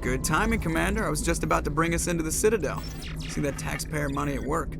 Good timing, Commander. I was just about to bring us into the Citadel. See that taxpayer money at work.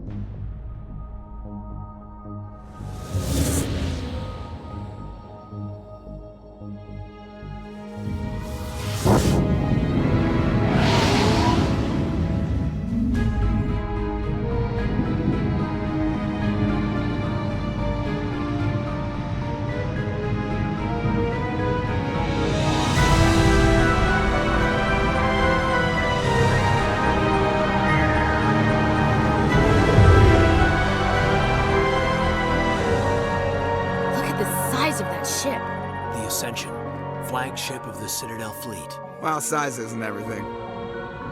Flagship of the Citadel fleet. Well, size isn't everything.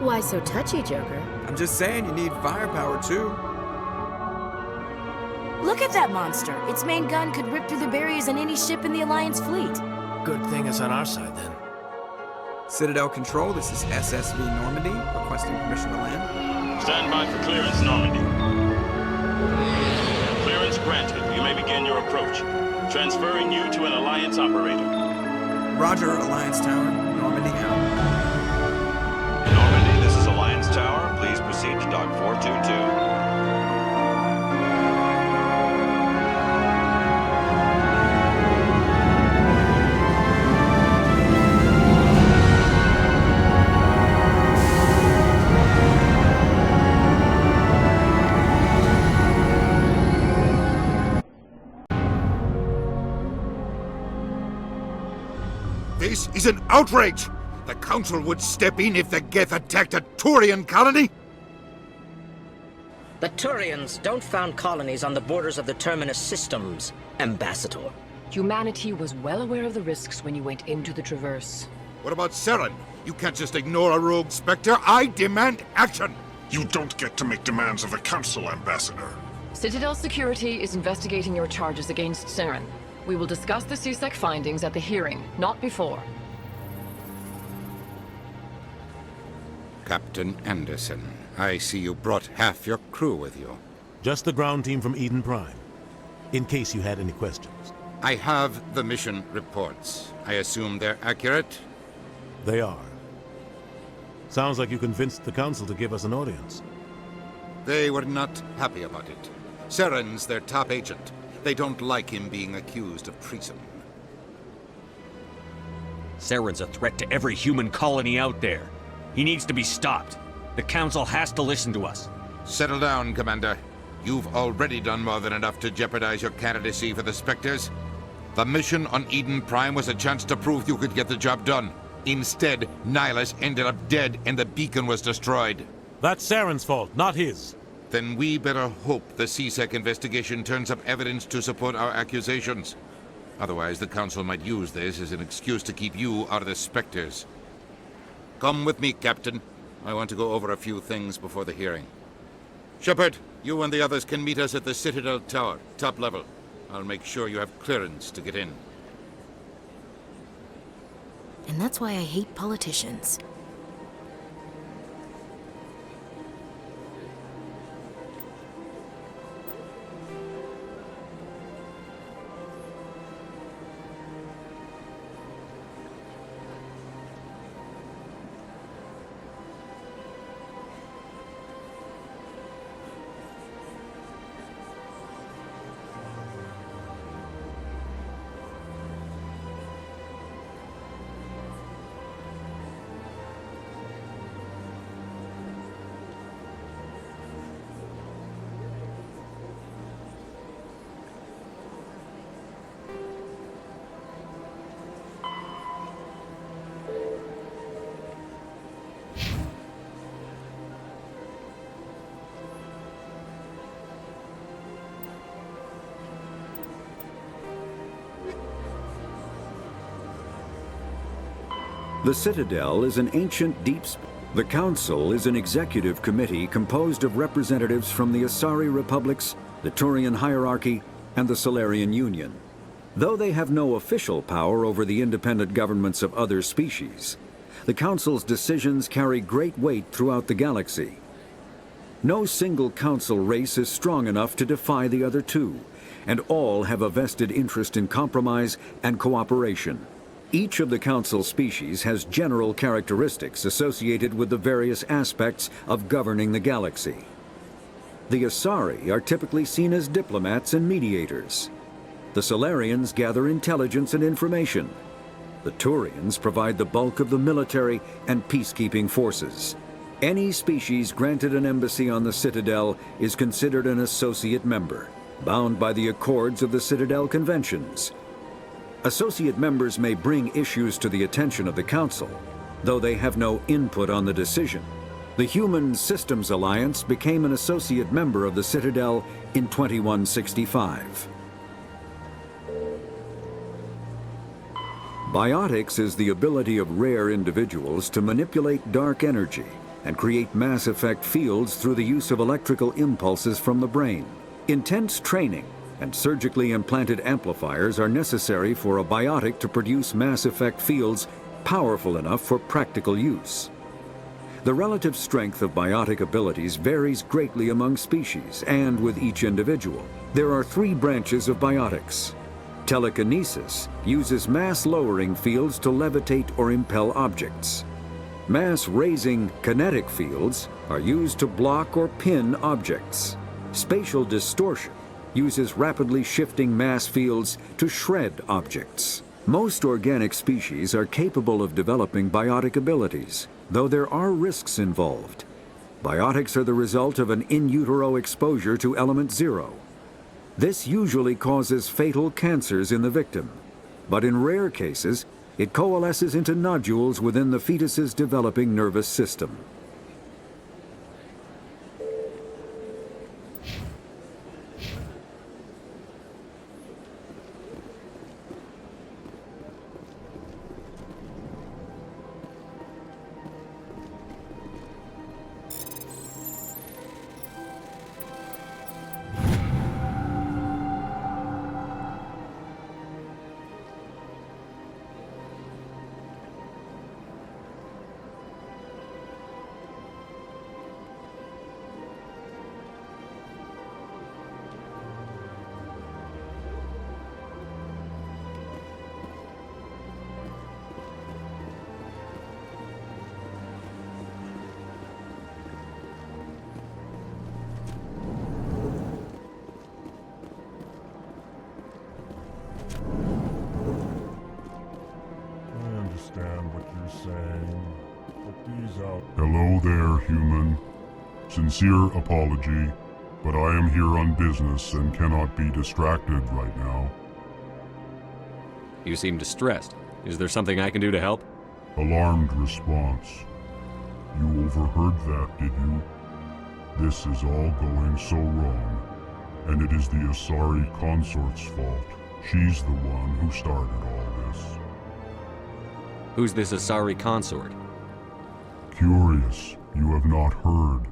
Why so touchy, Joker? I'm just saying you need firepower, too. Look at that monster. Its main gun could rip through the barriers in any ship in the Alliance fleet. Good thing it's on our side, then. Citadel Control, this is SSV Normandy, requesting permission to land. Stand by for clearance, Normandy. Clearance granted. You may begin your approach. Transferring you to an Alliance operator. Roger, Alliance Tower. Normandy out. Normandy, this is Alliance Tower. Please proceed to Dock 422. This is an outrage! The Council would step in if the Geth attacked a Turian colony? The Turians don't found colonies on the borders of the Terminus systems, Ambassador. Humanity was well aware of the risks when you went into the Traverse. What about Saren? You can't just ignore a rogue Spectre. I demand action! You don't get to make demands of the Council, Ambassador. Citadel Security is investigating your charges against Saren. We will discuss the CSEC findings at the hearing, not before. Captain Anderson, I see you brought half your crew with you. Just the ground team from Eden Prime, in case you had any questions. I have the mission reports. I assume they're accurate? They are. Sounds like you convinced the Council to give us an audience. They were not happy about it. Saren's their top agent. They don't like him being accused of treason. Saren's a threat to every human colony out there. He needs to be stopped. The Council has to listen to us. Settle down, Commander. You've already done more than enough to jeopardize your candidacy for the Spectres. The mission on Eden Prime was a chance to prove you could get the job done. Instead, Nihilus ended up dead and the beacon was destroyed. That's Saren's fault, not his. Then we better hope the CSEC investigation turns up evidence to support our accusations. Otherwise, the Council might use this as an excuse to keep you out of the Spectres. Come with me, Captain. I want to go over a few things before the hearing. Shepard, you and the others can meet us at the Citadel Tower, top level. I'll make sure you have clearance to get in. And that's why I hate politicians. The Citadel is an ancient deep space. The Council is an executive committee composed of representatives from the Asari Republics, the Turian hierarchy, and the Solarian Union. Though they have no official power over the independent governments of other species, the Council's decisions carry great weight throughout the galaxy. No single Council race is strong enough to defy the other two, and all have a vested interest in compromise and cooperation. Each of the Council species has general characteristics associated with the various aspects of governing the galaxy. The Asari are typically seen as diplomats and mediators. The Solarians gather intelligence and information. The Turians provide the bulk of the military and peacekeeping forces. Any species granted an embassy on the Citadel is considered an associate member, bound by the accords of the Citadel Conventions. Associate members may bring issues to the attention of the Council, though they have no input on the decision. The Human Systems Alliance became an associate member of the Citadel in 2165. Biotics is the ability of rare individuals to manipulate dark energy and create mass effect fields through the use of electrical impulses from the brain. Intense training and surgically implanted amplifiers are necessary for a biotic to produce mass effect fields powerful enough for practical use. The relative strength of biotic abilities varies greatly among species and with each individual. There are 3 branches of biotics. Telekinesis uses mass-lowering fields to levitate or impel objects. Mass-raising kinetic fields are used to block or pin objects. Spatial distortion uses rapidly shifting mass fields to shred objects. Most organic species are capable of developing biotic abilities, though there are risks involved. Biotics are the result of an in utero exposure to element 0. This usually causes fatal cancers in the victim, but in rare cases, it coalesces into nodules within the fetus's developing nervous system. Hello there, human. Sincere apology, but I am here on business and cannot be distracted right now. You seem distressed. Is there something I can do to help? Alarmed response. You overheard that, did you? This is all going so wrong, and it is the Asari consort's fault. She's the one who started all this. Who's this Asari consort? Curious, you have not heard.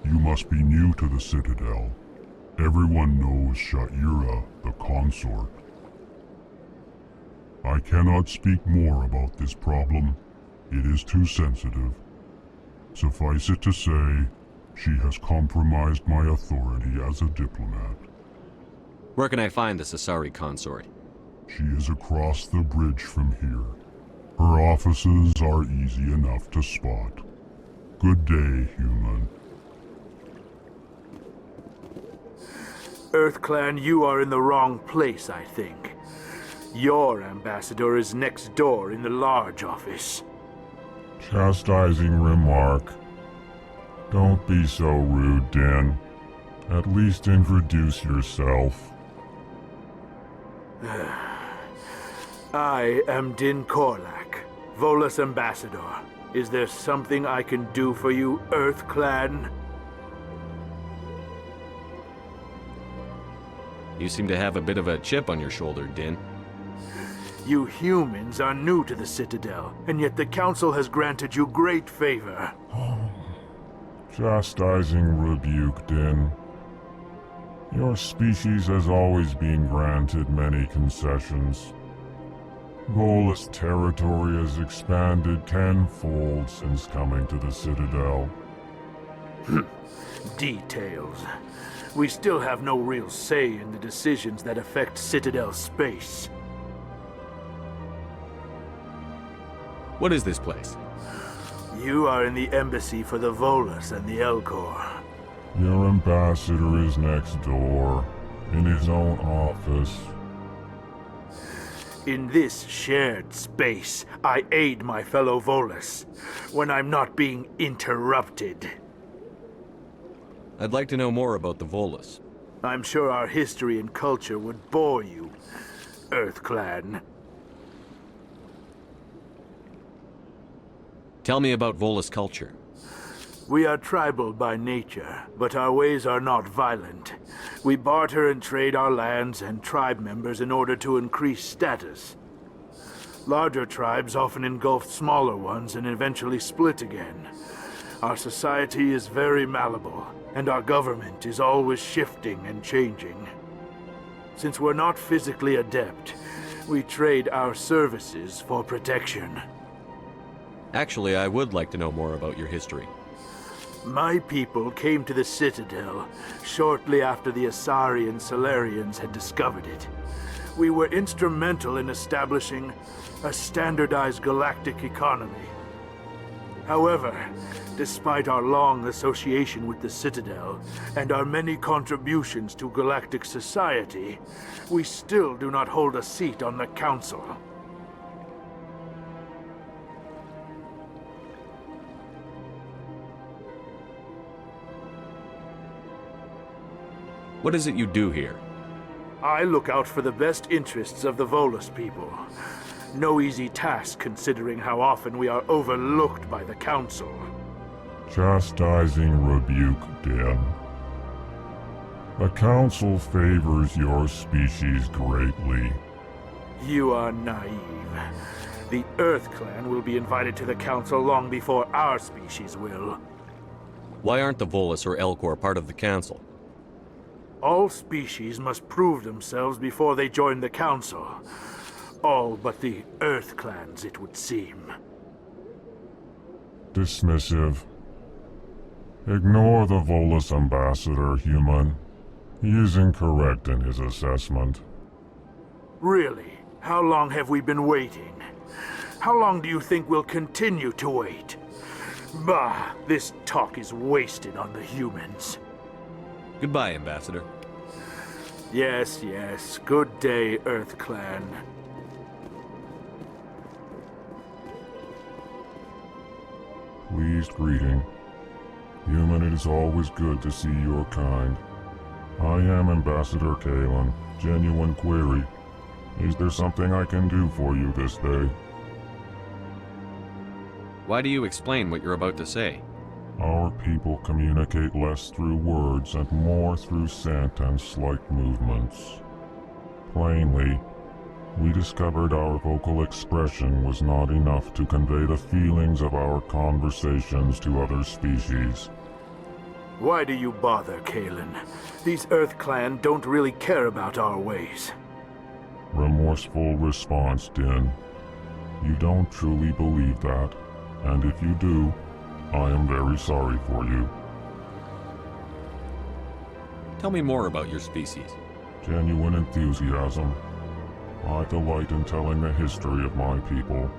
You must be new to the Citadel. Everyone knows Sha'ira, the consort. I cannot speak more about this problem. It is too sensitive. Suffice it to say, she has compromised my authority as a diplomat. Where can I find this Asari consort? She is across the bridge from here. Her offices are easy enough to spot. Good day, human. EarthClan, you are in the wrong place, I think. Your ambassador is next door in the large office. Chastising remark. Don't be so rude, Din. At least introduce yourself. I am Din Korlak, Volus ambassador. Is there something I can do for you, EarthClan? You seem to have a bit of a chip on your shoulder, Din. You humans are new to the Citadel, and yet the Council has granted you great favor. Chastising rebuke, Din. Your species has always been granted many concessions. Volus territory has expanded tenfold since coming to the Citadel. Details. We still have no real say in the decisions that affect Citadel space. What is this place? You are in the embassy for the Volus and the Elcor. Your ambassador is next door, in his own office. In this shared space, I aid my fellow Volus when I'm not being interrupted. I'd like to know more about the Volus. I'm sure our history and culture would bore you, EarthClan. Tell me about Volus culture. We are tribal by nature, but our ways are not violent. We barter and trade our lands and tribe members in order to increase status. Larger tribes often engulf smaller ones and eventually split again. Our society is very malleable, and our government is always shifting and changing. Since we're not physically adept, we trade our services for protection. Actually, I would like to know more about your history. My people came to the Citadel shortly after the Asari and Solarians had discovered it. We were instrumental in establishing a standardized galactic economy. However, despite our long association with the Citadel and our many contributions to galactic society, we still do not hold a seat on the Council. What is it you do here? I look out for the best interests of the Volus people. No easy task considering how often we are overlooked by the Council. Chastising rebuke, Den. The Council favors your species greatly. You are naive. The EarthClan will be invited to the Council long before our species will. Why aren't the Volus or Elcor part of the Council? All species must prove themselves before they join the Council. All but the EarthClans, it would seem. Dismissive. Ignore the Volus ambassador, human. He is incorrect in his assessment. Really? How long have we been waiting? How long do you think we'll continue to wait? Bah, this talk is wasted on the humans. Goodbye, Ambassador. Yes, yes. Good day, EarthClan. Pleased greeting. Human, it is always good to see your kind. I am Ambassador Kalen. Genuine query. Is there something I can do for you this day? Why do you explain what you're about to say? Our people communicate less through words and more through scent and slight movements. Plainly, we discovered our vocal expression was not enough to convey the feelings of our conversations to other species. Why do you bother, Kalen? These EarthClan don't really care about our ways. Remorseful response, Din. You don't truly believe that, and if you do, I am very sorry for you. Tell me more about your species. Genuine enthusiasm. I delight in telling the history of my people.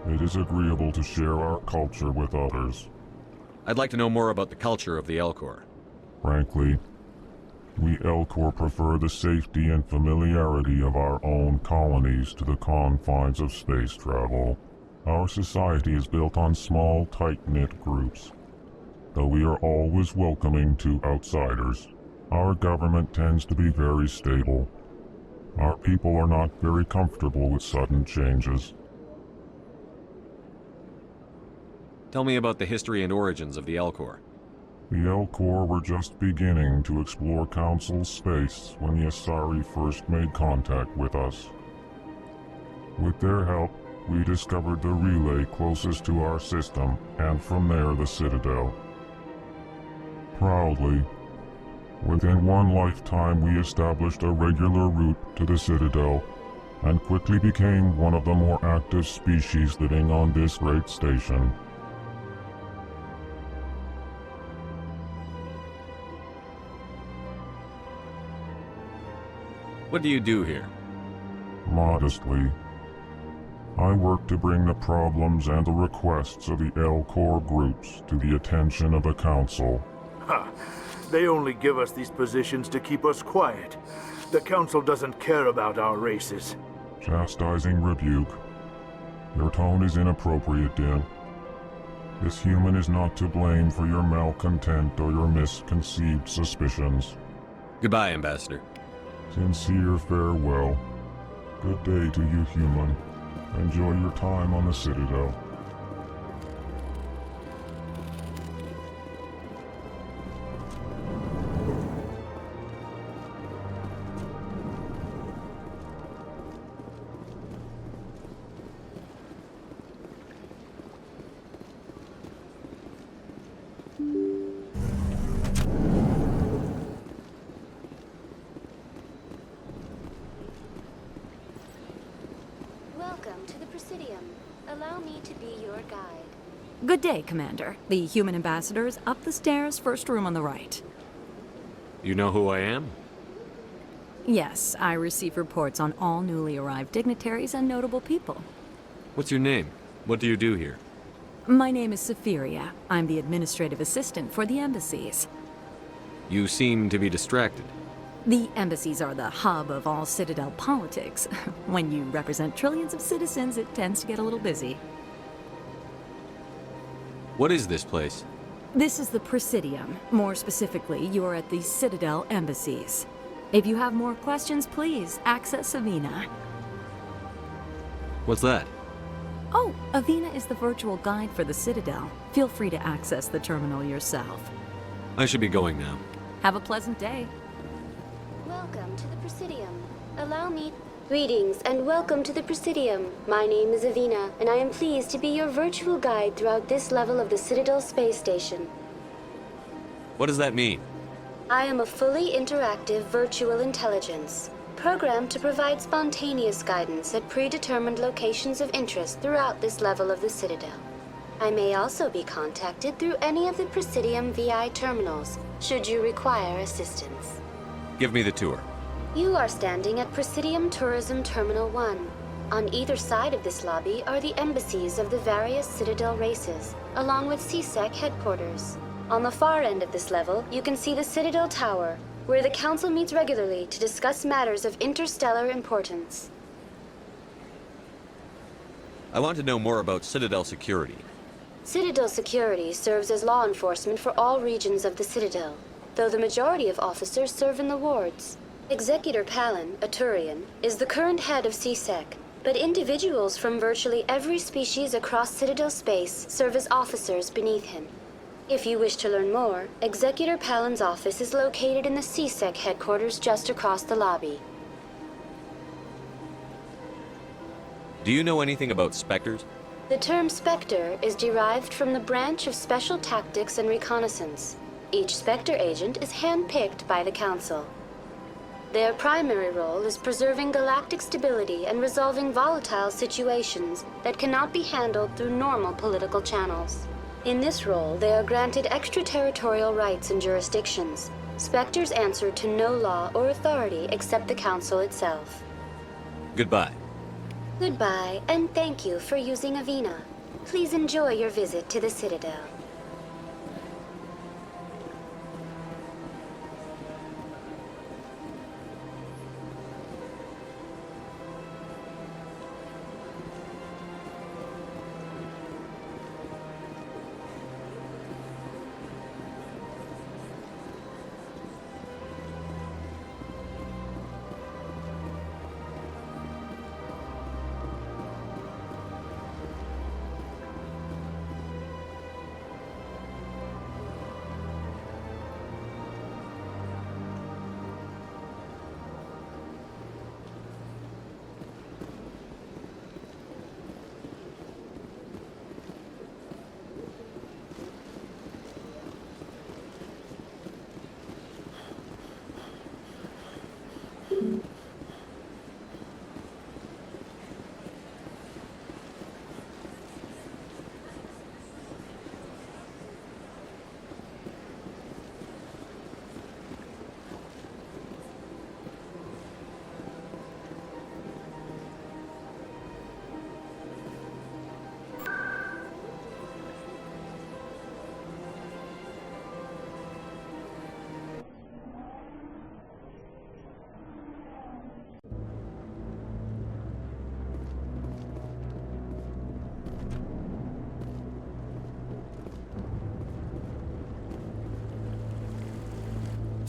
It is agreeable to share our culture with others. I'd like to know more about the culture of the Elcor. Frankly, we Elcor prefer the safety and familiarity of our own colonies to the confines of space travel. Our society is built on small, tight-knit groups. Though we are always welcoming to outsiders, our government tends to be very stable. Our people are not very comfortable with sudden changes. Tell me about the history and origins of the Elcor. The Elcor were just beginning to explore Council space when the Asari first made contact with us. With their help, we discovered the relay closest to our system, and from there the Citadel. Proudly, within one lifetime we established a regular route to the Citadel, and quickly became one of the more active species living on this great station. What do you do here? Modestly. I work to bring the problems and the requests of the L-Corps groups to the attention of the Council. Ha! They only give us these positions to keep us quiet. The Council doesn't care about our races. Chastising rebuke. Your tone is inappropriate, Din. This human is not to blame for your malcontent or your misconceived suspicions. Goodbye, Ambassador. Sincere farewell. Good day to you, human. Enjoy your time on the Citadel. Welcome to the Presidium. Allow me to be your guide. Good day, Commander. The human ambassador is up the stairs, first room on the right. You know who I am? Yes, I receive reports on all newly arrived dignitaries and notable people. What's your name? What do you do here? My name is Safiria. I'm the administrative assistant for the embassies. You seem to be distracted. The embassies are the hub of all Citadel politics. When you represent trillions of citizens, it tends to get a little busy. What is this place? This is the Presidium. More specifically, you are at the Citadel embassies. If you have more questions, please access Avina. What's that? Oh, Avina is the virtual guide for the Citadel. Feel free to access the terminal yourself. I should be going now. Have a pleasant day. Welcome to the Presidium. Allow me... Greetings and welcome to the Presidium. My name is Avina, and I am pleased to be your virtual guide throughout this level of the Citadel space station. What does that mean? I am a fully interactive virtual intelligence, programmed to provide spontaneous guidance at predetermined locations of interest throughout this level of the Citadel. I may also be contacted through any of the Presidium VI terminals, should you require assistance. Give me the tour. You are standing at Presidium Tourism Terminal 1. On either side of this lobby are the embassies of the various Citadel races, along with CSEC headquarters. On the far end of this level, you can see the Citadel Tower, where the Council meets regularly to discuss matters of interstellar importance. I want to know more about Citadel security. Citadel security serves as law enforcement for all regions of the Citadel, though the majority of officers serve in the wards. Executor Palin, a Turian, is the current head of CSEC, but individuals from virtually every species across Citadel space serve as officers beneath him. If you wish to learn more, Executor Palin's office is located in the CSEC headquarters just across the lobby. Do you know anything about Spectres? The term Spectre is derived from the branch of Special Tactics and Reconnaissance. Each Spectre agent is hand-picked by the Council. Their primary role is preserving galactic stability and resolving volatile situations that cannot be handled through normal political channels. In this role, they are granted extraterritorial rights and jurisdictions. Spectres answer to no law or authority except the Council itself. Goodbye. Goodbye, and thank you for using Avina. Please enjoy your visit to the Citadel.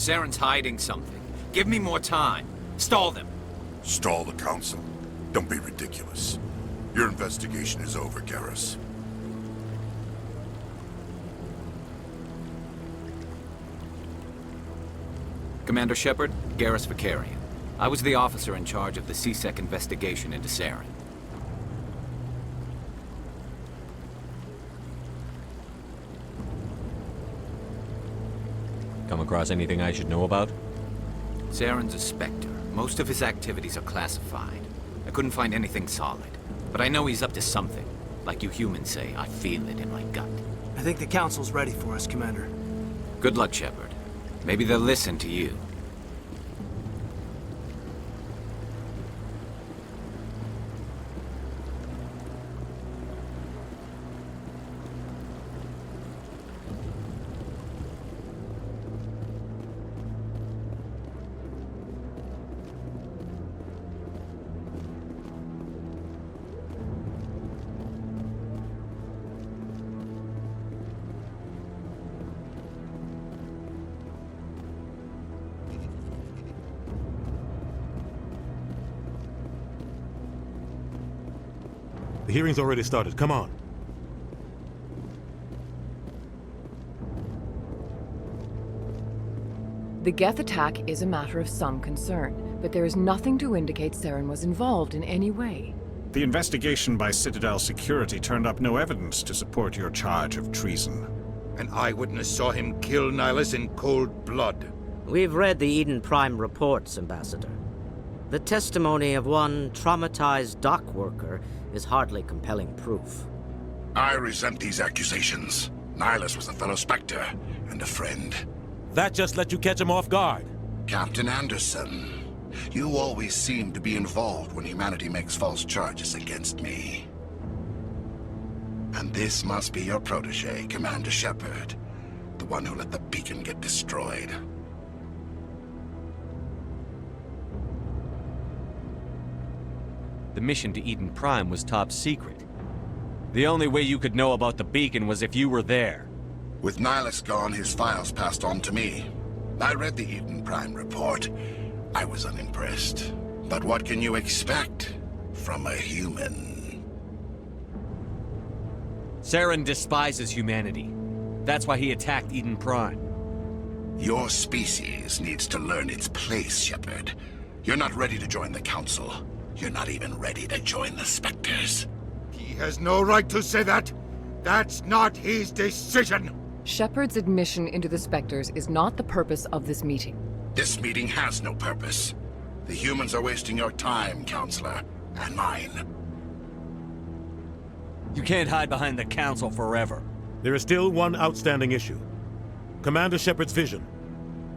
Saren's hiding something. Give me more time. Stall them. Stall the Council? Don't be ridiculous. Your investigation is over, Garrus. Commander Shepard, Garrus Vicarian. I was the officer in charge of the CSEC investigation into Saren. Come across anything I should know about? Saren's a Spectre. Most of his activities are classified. I couldn't find anything solid. But I know he's up to something. Like you humans say, I feel it in my gut. I think the Council's ready for us, Commander. Good luck, Shepard. Maybe they'll listen to you. The hearing's already started. Come on. The Geth attack is a matter of some concern, but there is nothing to indicate Saren was involved in any way. The investigation by Citadel security turned up no evidence to support your charge of treason. An eyewitness saw him kill Nihilus in cold blood. We've read the Eden Prime reports, Ambassador. The testimony of one traumatized dock worker is hardly compelling proof. I resent these accusations. Nihilus was a fellow Spectre and a friend. That just let you catch him off guard. Captain Anderson, you always seem to be involved when humanity makes false charges against me. And this must be your protege, Commander Shepard, the one who let the beacon get destroyed. The mission to Eden Prime was top secret. The only way you could know about the beacon was if you were there. With Nihilus gone, his files passed on to me. I read the Eden Prime report. I was unimpressed. But what can you expect from a human? Saren despises humanity. That's why he attacked Eden Prime. Your species needs to learn its place, Shepard. You're not ready to join the Council. You're not even ready to join the Spectres. He has no right to say that. That's not his decision. Shepard's admission into the Spectres is not the purpose of this meeting. This meeting has no purpose. The humans are wasting your time, Counselor, and mine. You can't hide behind the Council forever. There is still one outstanding issue. Commander Shepard's vision.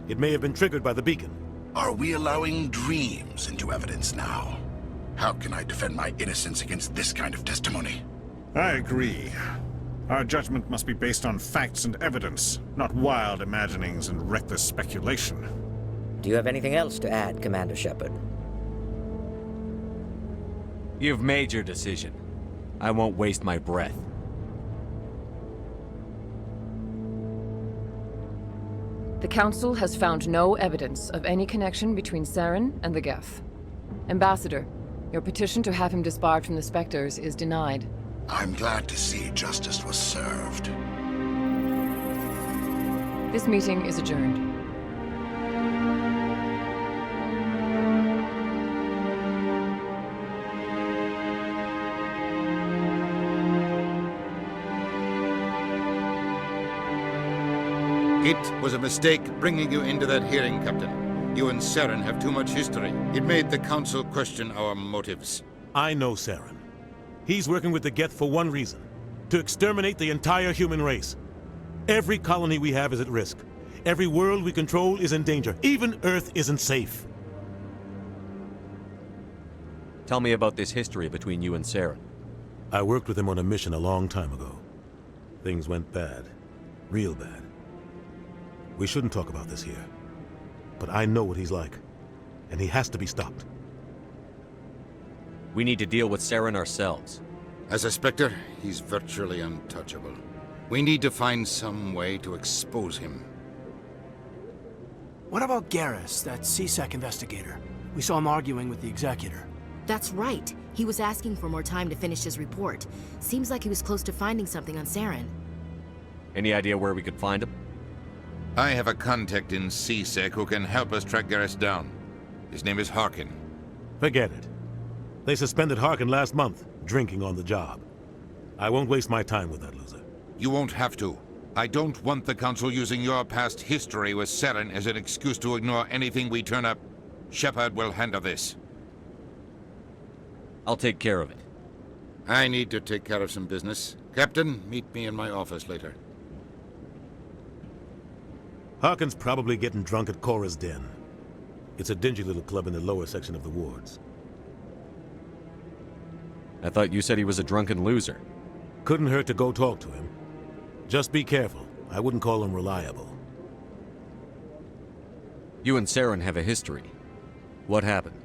It may have been triggered by the beacon. Are we allowing dreams into evidence now? How can I defend my innocence against this kind of testimony? I agree. Our judgment must be based on facts and evidence, not wild imaginings and reckless speculation. Do you have anything else to add, Commander Shepard? You've made your decision. I won't waste my breath. The Council has found no evidence of any connection between Saren and the Geth. Ambassador, your petition to have him disbarred from the Spectres is denied. I'm glad to see justice was served. This meeting is adjourned. It was a mistake bringing you into that hearing, Captain. You and Saren have too much history. It made the Council question our motives. I know Saren. He's working with the Geth for one reason. To exterminate the entire human race. Every colony we have is at risk. Every world we control is in danger. Even Earth isn't safe. Tell me about this history between you and Saren. I worked with him on a mission a long time ago. Things went bad. Real bad. We shouldn't talk about this here. But I know what he's like. And he has to be stopped. We need to deal with Saren ourselves. As a Spectre, he's virtually untouchable. We need to find some way to expose him. What about Garrus, that CSEC investigator? We saw him arguing with the executor. That's right. He was asking for more time to finish his report. Seems like he was close to finding something on Saren. Any idea where we could find him? I have a contact in CSEC who can help us track Garrus down. His name is Harkin. Forget it. They suspended Harkin last month, drinking on the job. I won't waste my time with that loser. You won't have to. I don't want the Council using your past history with Saren as an excuse to ignore anything we turn up. Shepard will handle this. I'll take care of it. I need to take care of some business. Captain, meet me in my office later. Harkin's probably getting drunk at Cora's Den. It's a dingy little club in the lower section of the wards. I thought you said he was a drunken loser. Couldn't hurt to go talk to him. Just be careful. I wouldn't call him reliable. You and Saren have a history. What happened?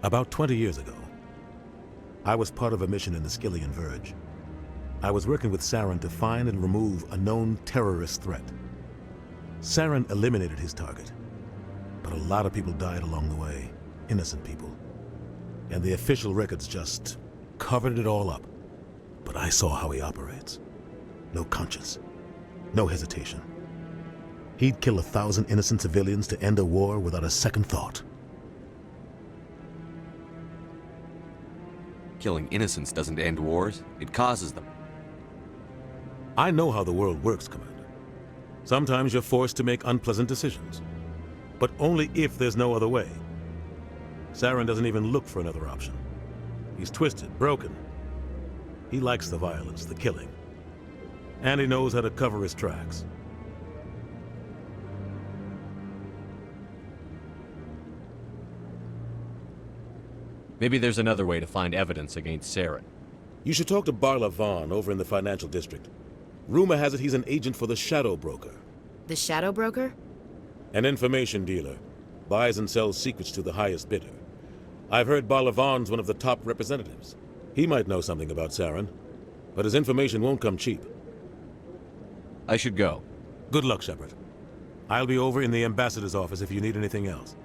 About 20 years ago, I was part of a mission in the Skillian Verge. I was working with Saren to find and remove a known terrorist threat. Saren eliminated his target, but a lot of people died along the way, innocent people. And the official records just covered it all up. But I saw how he operates. No conscience, no hesitation. He'd kill 1,000 innocent civilians to end a war without a second thought. Killing innocents doesn't end wars, it causes them. I know how the world works, Commander. Sometimes you're forced to make unpleasant decisions, but only if there's no other way. Saren doesn't even look for another option. He's twisted, broken. He likes the violence, the killing. And he knows how to cover his tracks. Maybe there's another way to find evidence against Saren. You should talk to Barla Vaughn over in the financial district. Rumor has it he's an agent for the Shadow Broker. The Shadow Broker? An information dealer. Buys and sells secrets to the highest bidder. I've heard Barla Vaughn's one of the top representatives. He might know something about Saren, but his information won't come cheap. I should go. Good luck, Shepard. I'll be over in the ambassador's office if you need anything else.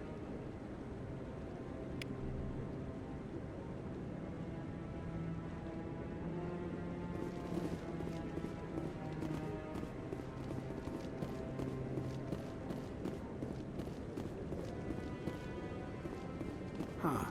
Huh.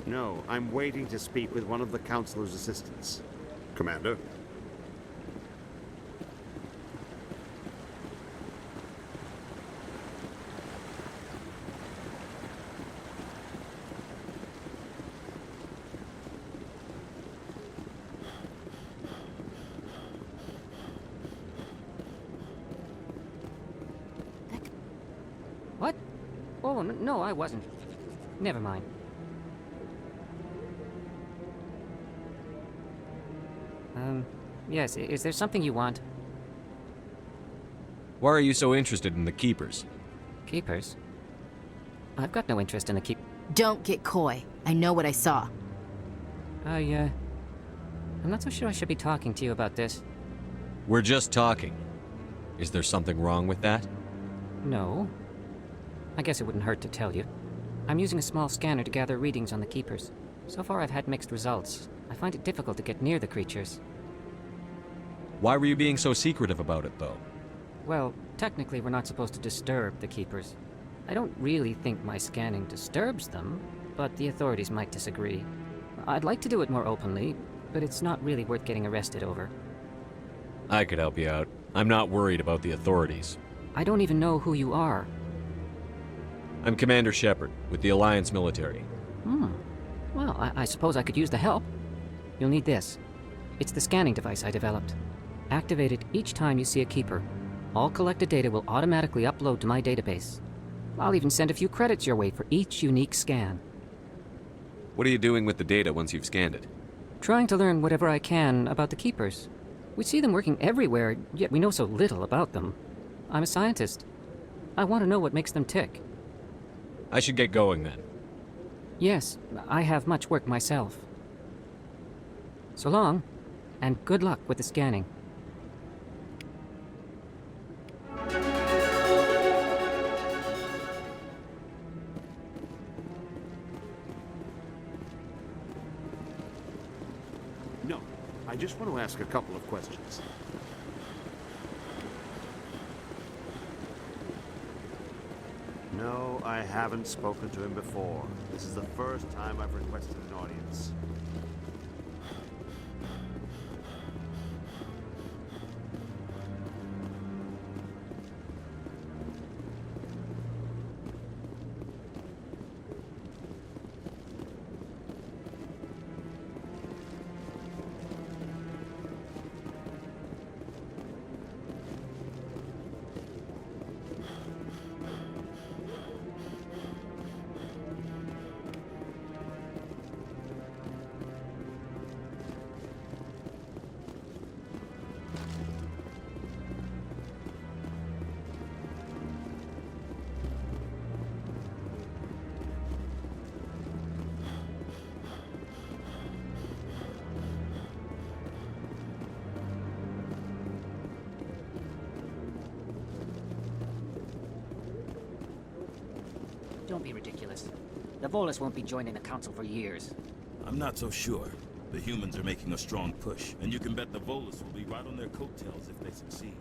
No, I'm waiting to speak with one of the Councilor's assistants. Commander? What? Oh, no, I wasn't. Never mind. Yes, is there something you want? Why are you so interested in the Keepers? Keepers? I've got no interest in the Keep... Don't get coy. I know what I saw. I'm not so sure I should be talking to you about this. We're just talking. Is there something wrong with that? No. I guess it wouldn't hurt to tell you. I'm using a small scanner to gather readings on the Keepers. So far I've had mixed results. I find it difficult to get near the creatures. Why were you being so secretive about it, though? Well, Technically, we're not supposed to disturb the Keepers. I don't really think my scanning disturbs them, but the authorities might disagree. I'd like to do it more openly, but it's not really worth getting arrested over. I could help you out. I'm not worried about the authorities. I don't even know who you are. I'm Commander Shepard, with the Alliance military. Well, I suppose I could use the help. You'll need this. It's the scanning device I developed. Activate it each time you see a Keeper. All collected data will automatically upload to my database. I'll even send a few credits your way for each unique scan. What are you doing with the data once you've scanned it? Trying to learn whatever I can about the Keepers. We see them working everywhere, yet we know so little about them. I'm a scientist. I want to know what makes them tick. I should get going then. Yes, I have much work myself. So long, and good luck with the scanning. No, I just want to ask a couple of questions. No, I haven't spoken to him before. This is the first time I've requested an audience. Don't be ridiculous. The Volus won't be joining the Council for years. I'm not so sure. The humans are making a strong push, and you can bet the Volus will be right on their coattails if they succeed.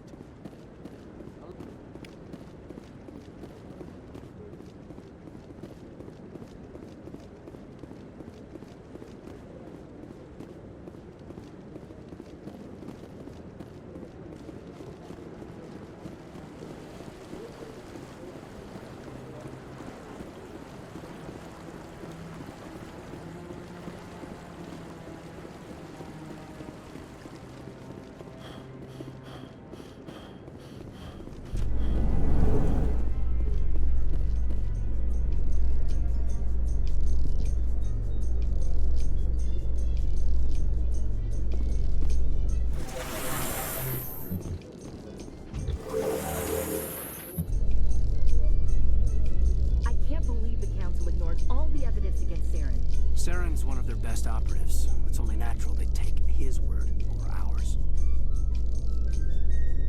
Saren's one of their best operatives. It's only natural they take his word over ours.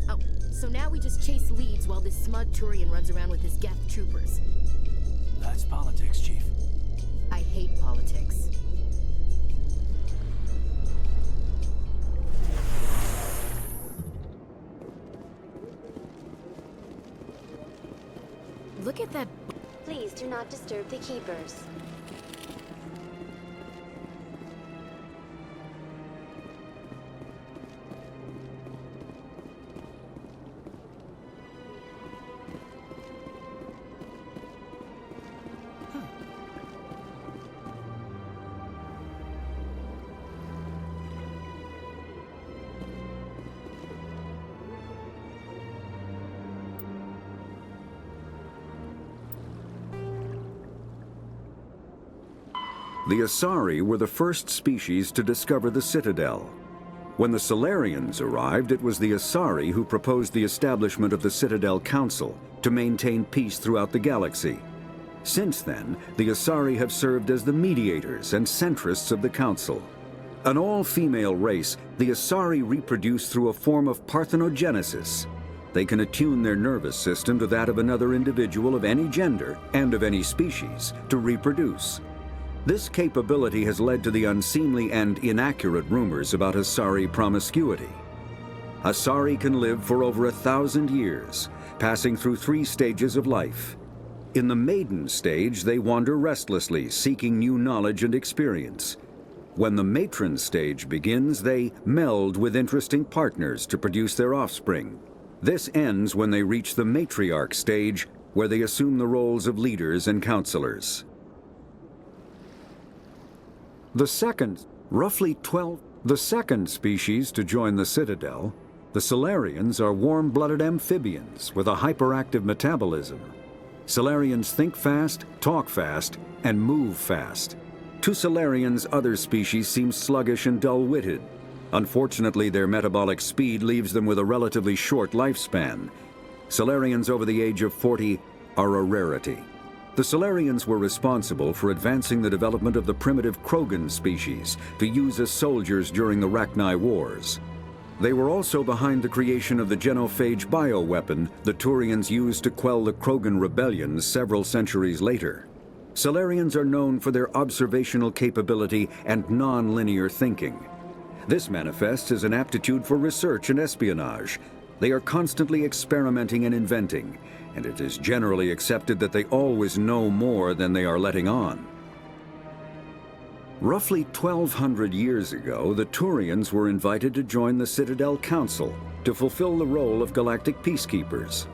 Oh, so now we just chase leads while this smug Turian runs around with his Geth troopers. That's politics, Chief. I hate politics. Look at that. Please do not disturb the Keepers. The Asari were the first species to discover the Citadel. When the Solarians arrived, it was the Asari who proposed the establishment of the Citadel Council to maintain peace throughout the galaxy. Since then, the Asari have served as the mediators and centrists of the Council. An all-female race, the Asari reproduce through a form of parthenogenesis. They can attune their nervous system to that of another individual of any gender and of any species to reproduce. This capability has led to the unseemly and inaccurate rumors about Asari promiscuity. Asari can live for over 1,000 years, passing through 3 stages of life. In the maiden stage, they wander restlessly, seeking new knowledge and experience. When the matron stage begins, they meld with interesting partners to produce their offspring. This ends when they reach the matriarch stage, where they assume the roles of leaders and counselors. The second species to join the Citadel, the Salarians, are warm-blooded amphibians with a hyperactive metabolism. Salarians think fast, talk fast, and move fast. To Salarians, other species seem sluggish and dull-witted. Unfortunately, their metabolic speed leaves them with a relatively short lifespan. Salarians over the age of 40 are a rarity. The Salarians were responsible for advancing the development of the primitive Krogan species to use as soldiers during the Rachni Wars. They were also behind the creation of the genophage bioweapon the Turians used to quell the Krogan rebellions several centuries later. Salarians are known for their observational capability and non-linear thinking. This manifests as an aptitude for research and espionage. They are constantly experimenting and inventing, and it is generally accepted that they always know more than they are letting on. Roughly 1,200 years ago, the Turians were invited to join the Citadel Council to fulfill the role of galactic peacekeepers.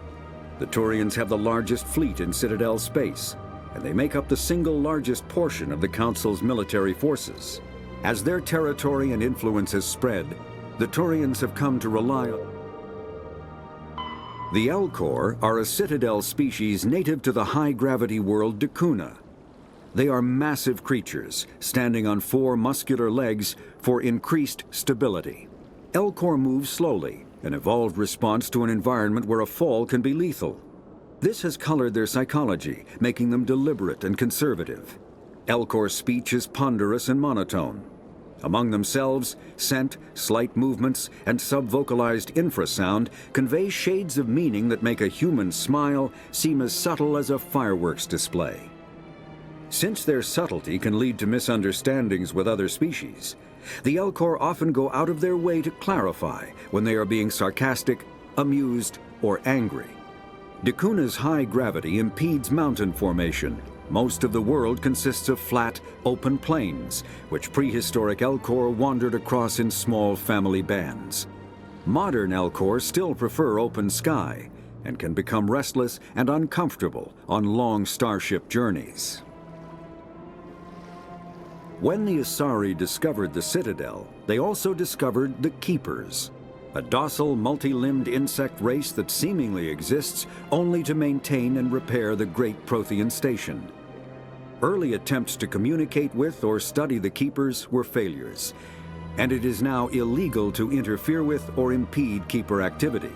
The Turians have the largest fleet in Citadel space, and they make up the single largest portion of the Council's military forces. As their territory and influence has spread, the Turians have come to rely on... The Elcor are a Citadel species native to the high-gravity world Dakuna. They are massive creatures, standing on 4 muscular legs for increased stability. Elcor move slowly, an evolved response to an environment where a fall can be lethal. This has colored their psychology, making them deliberate and conservative. Elcor's speech is ponderous and monotone. Among themselves, scent, slight movements, and subvocalized infrasound convey shades of meaning that make a human smile seem as subtle as a fireworks display. Since their subtlety can lead to misunderstandings with other species, the Elcor often go out of their way to clarify when they are being sarcastic, amused, or angry. Dakuna's high gravity impedes mountain formation. Most of the world consists of flat, open plains, which prehistoric Elcor wandered across in small family bands. Modern Elcor still prefer open sky, and can become restless and uncomfortable on long starship journeys. When the Asari discovered the Citadel, they also discovered the Keepers, a docile, multi-limbed insect race that seemingly exists only to maintain and repair the Great Prothean Station. Early attempts to communicate with or study the Keepers were failures, and it is now illegal to interfere with or impede Keeper activity.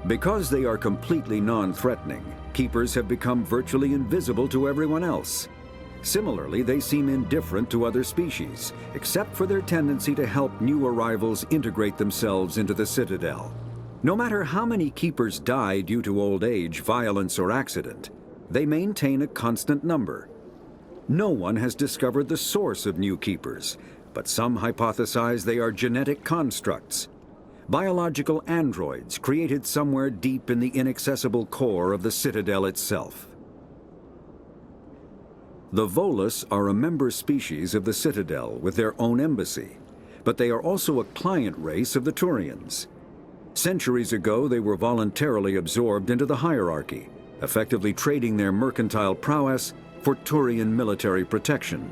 Because they are completely non-threatening, Keepers have become virtually invisible to everyone else. Similarly, they seem indifferent to other species, except for their tendency to help new arrivals integrate themselves into the Citadel. No matter how many Keepers die due to old age, violence, or accident, they maintain a constant number. No one has discovered the source of new Keepers, but some hypothesize they are genetic constructs, biological androids created somewhere deep in the inaccessible core of the Citadel itself. The Volus are a member species of the Citadel with their own embassy, but they are also a client race of the Turians. Centuries ago, they were voluntarily absorbed into the hierarchy, effectively trading their mercantile prowess for Turian military protection.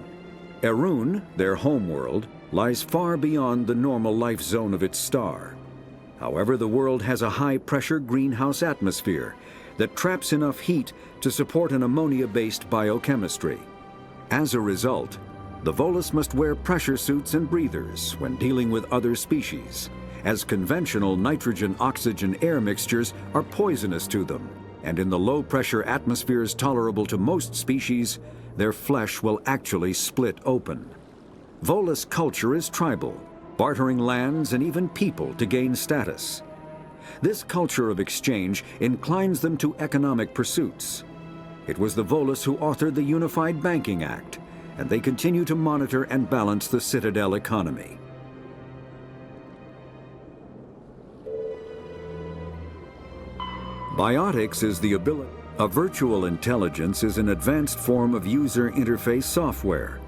Erun, their homeworld, lies far beyond the normal life zone of its star. However, the world has a high-pressure greenhouse atmosphere that traps enough heat to support an ammonia-based biochemistry. As a result, the Volus must wear pressure suits and breathers when dealing with other species, as conventional nitrogen-oxygen air mixtures are poisonous to them, and in the low-pressure atmospheres tolerable to most species, their flesh will actually split open. Volus culture is tribal, bartering lands and even people to gain status. This culture of exchange inclines them to economic pursuits. It was the Volus who authored the Unified Banking Act, and they continue to monitor and balance the Citadel economy. Biotics is the ability. A virtual intelligence is an advanced form of user interface software.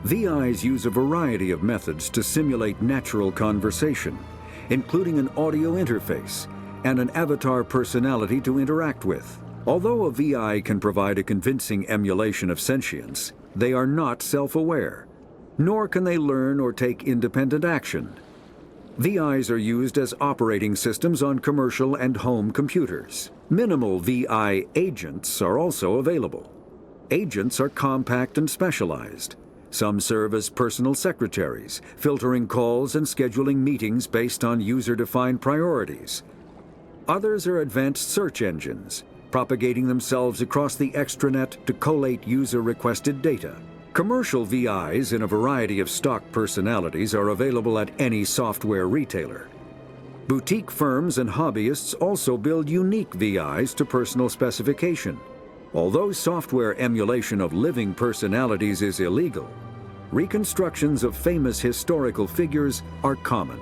VIs use a variety of methods to simulate natural conversation, including an audio interface and an avatar personality to interact with. Although a VI can provide a convincing emulation of sentience, they are not self-aware, nor can they learn or take independent action. VIs are used as operating systems on commercial and home computers. Minimal VI agents are also available. Agents are compact and specialized. Some serve as personal secretaries, filtering calls and scheduling meetings based on user-defined priorities. Others are advanced search engines, propagating themselves across the extranet to collate user-requested data. Commercial VIs in a variety of stock personalities are available at any software retailer. Boutique firms and hobbyists also build unique VIs to personal specification. Although software emulation of living personalities is illegal, reconstructions of famous historical figures are common.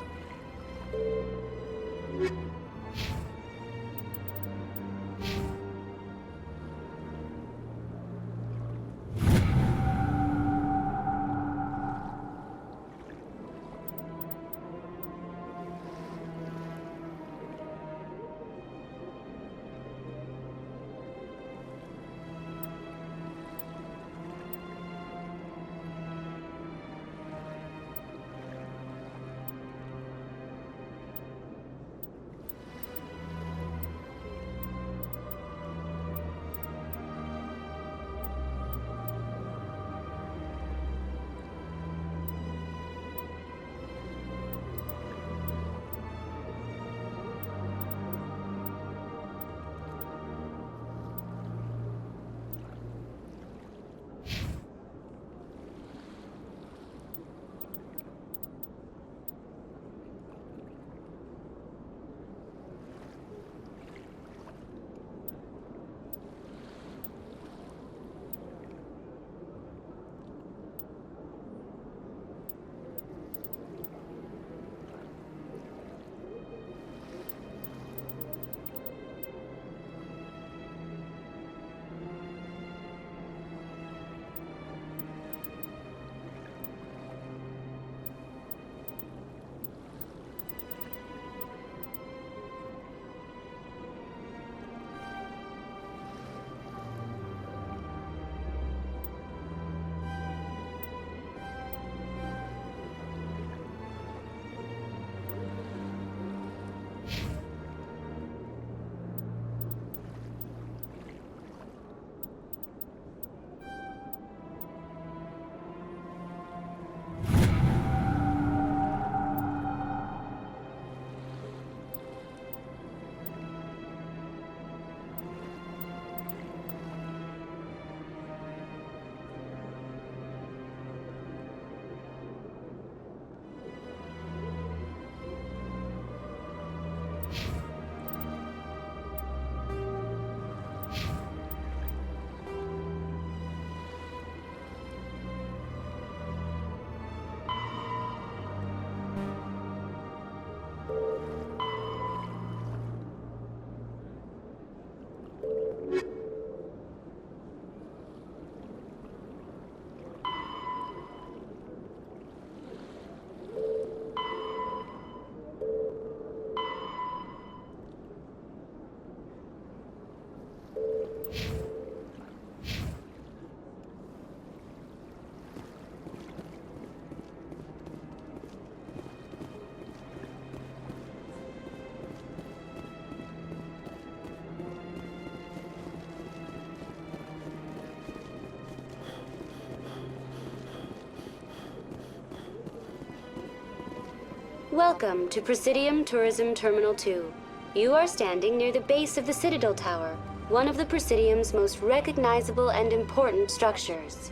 Welcome to Presidium Tourism Terminal 2. You are standing near the base of the Citadel Tower, one of the Presidium's most recognizable and important structures.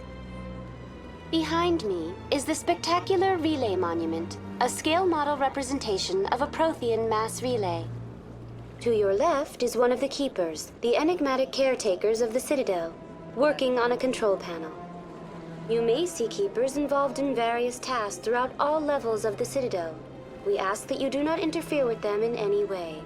Behind me is the spectacular Relay Monument, a scale model representation of a Prothean mass relay. To your left is one of the Keepers, the enigmatic caretakers of the Citadel, working on a control panel. You may see Keepers involved in various tasks throughout all levels of the Citadel. We ask that you do not interfere with them in any way.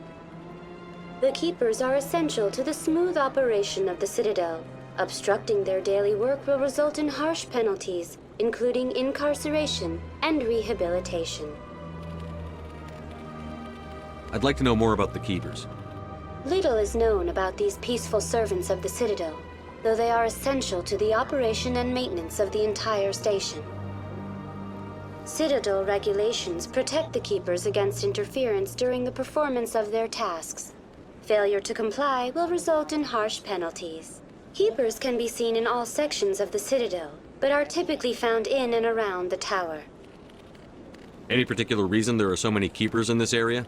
The Keepers are essential to the smooth operation of the Citadel. Obstructing their daily work will result in harsh penalties, including incarceration and rehabilitation. I'd like to know more about the Keepers. Little is known about these peaceful servants of the Citadel, though they are essential to the operation and maintenance of the entire station. Citadel regulations protect the Keepers against interference during the performance of their tasks. Failure to comply will result in harsh penalties. Keepers can be seen in all sections of the Citadel, but are typically found in and around the tower. Any particular reason there are so many Keepers in this area?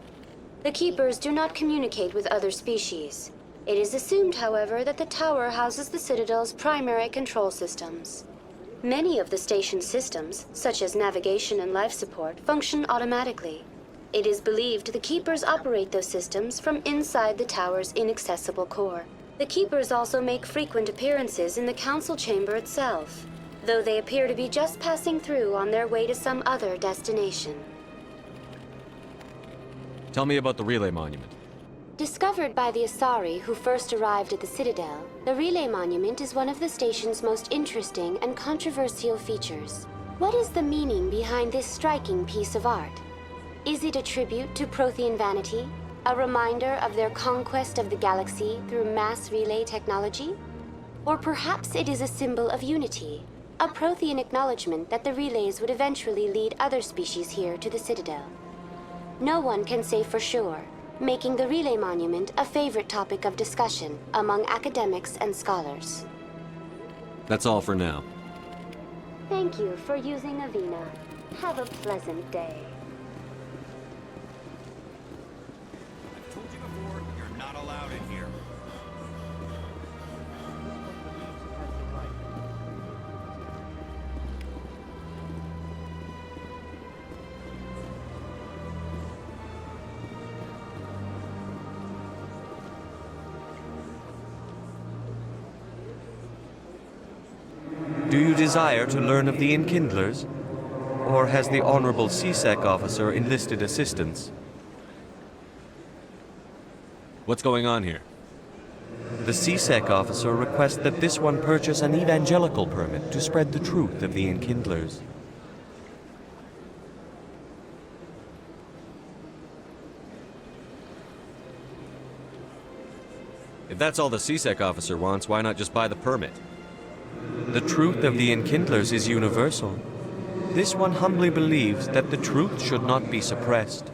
The Keepers do not communicate with other species. It is assumed, however, that the tower houses the Citadel's primary control systems. Many of the station's systems, such as navigation and life support, function automatically. It is believed the Keepers operate those systems from inside the tower's inaccessible core. The Keepers also make frequent appearances in the council chamber itself, though they appear to be just passing through on their way to some other destination. Tell me about the relay monument. Discovered by the Asari who first arrived at the Citadel, the Relay Monument is one of the station's most interesting and controversial features. What is the meaning behind this striking piece of art? Is it a tribute to Prothean vanity? A reminder of their conquest of the galaxy through mass relay technology? Or perhaps it is a symbol of unity, a Prothean acknowledgement that the relays would eventually lead other species here to the Citadel. No one can say for sure, making the Relay Monument a favorite topic of discussion among academics and scholars. That's all for now. Thank you for using Avina. Have a pleasant day. I've told you before, you're not allowed in here. Do you desire to learn of the Enkindlers? Or has the Honorable CSEC officer enlisted assistance? What's going on here? The CSEC officer requests that this one purchase an evangelical permit to spread the truth of the Enkindlers. If that's all the CSEC officer wants, why not just buy the permit? The truth of the Enkindlers is universal. This one humbly believes that the truth should not be suppressed.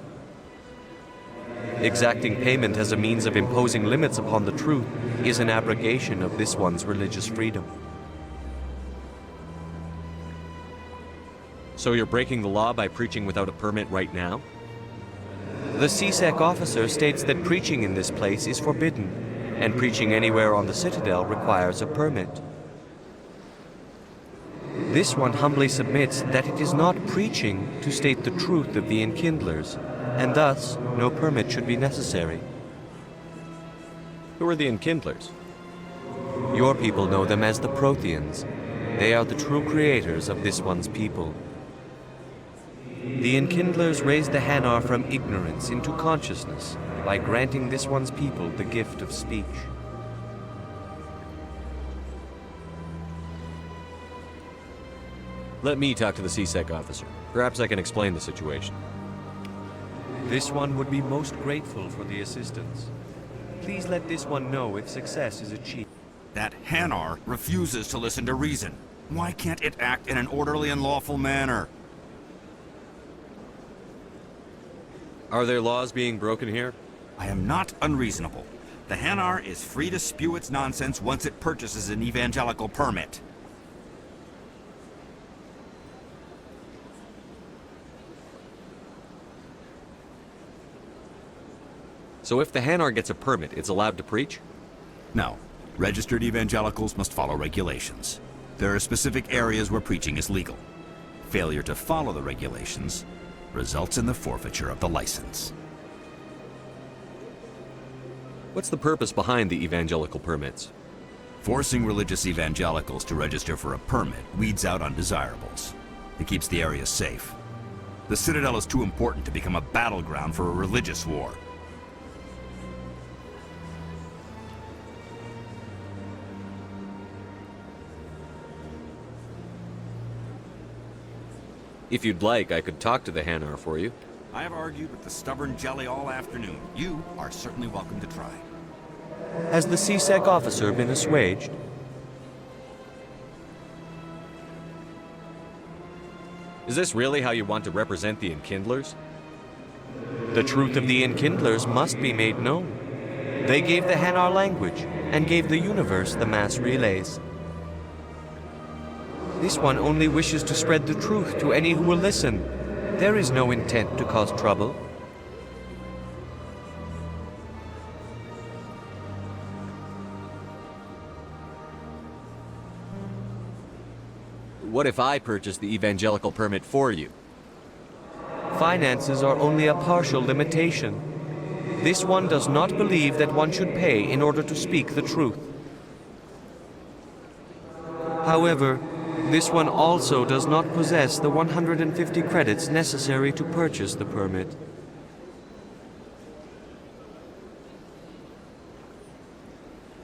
Exacting payment as a means of imposing limits upon the truth is an abrogation of this one's religious freedom. So you're breaking the law by preaching without a permit right now? The CSEC officer states that preaching in this place is forbidden, and preaching anywhere on the Citadel requires a permit. This one humbly submits that it is not preaching to state the truth of the Enkindlers, and thus no permit should be necessary. Who are the Enkindlers? Your people know them as the Protheans. They are the true creators of this one's people. The Enkindlers raised the Hanar from ignorance into consciousness by granting this one's people the gift of speech. Let me talk to the CSEC officer. Perhaps I can explain the situation. This one would be most grateful for the assistance. Please let this one know if success is achieved. That Hanar refuses to listen to reason. Why can't it act in an orderly and lawful manner? Are there laws being broken here? I am not unreasonable. The Hanar is free to spew its nonsense once it purchases an evangelical permit. So if the Hanar gets a permit, it's allowed to preach? No. Registered evangelicals must follow regulations. There are specific areas where preaching is legal. Failure to follow the regulations results in the forfeiture of the license. What's the purpose behind the evangelical permits? Forcing religious evangelicals to register for a permit weeds out undesirables. It keeps the area safe. The Citadel is too important to become a battleground for a religious war. If you'd like, I could talk to the Hanar for you. I have argued with the stubborn jelly all afternoon. You are certainly welcome to try. Has the CSEC officer been assuaged? Is this really how you want to represent the Enkindlers? The truth of the Enkindlers must be made known. They gave the Hanar language and gave the universe the mass relays. This one only wishes to spread the truth to any who will listen. There is no intent to cause trouble. What if I purchase the evangelical permit for you? Finances are only a partial limitation. This one does not believe that one should pay in order to speak the truth. However, this one also does not possess the 150 credits necessary to purchase the permit.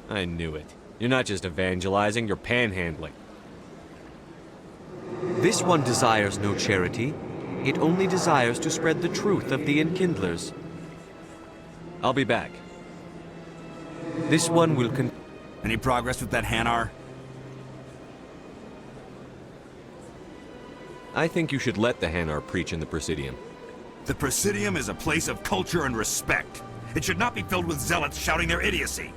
I knew it. You're not just evangelizing, you're panhandling. This one desires no charity. It only desires to spread the truth of the Enkindlers. I'll be back. This one will Any progress with that Hanar? I think you should let the Hanar preach in the Presidium. The Presidium is a place of culture and respect. It should not be filled with zealots shouting their idiocy.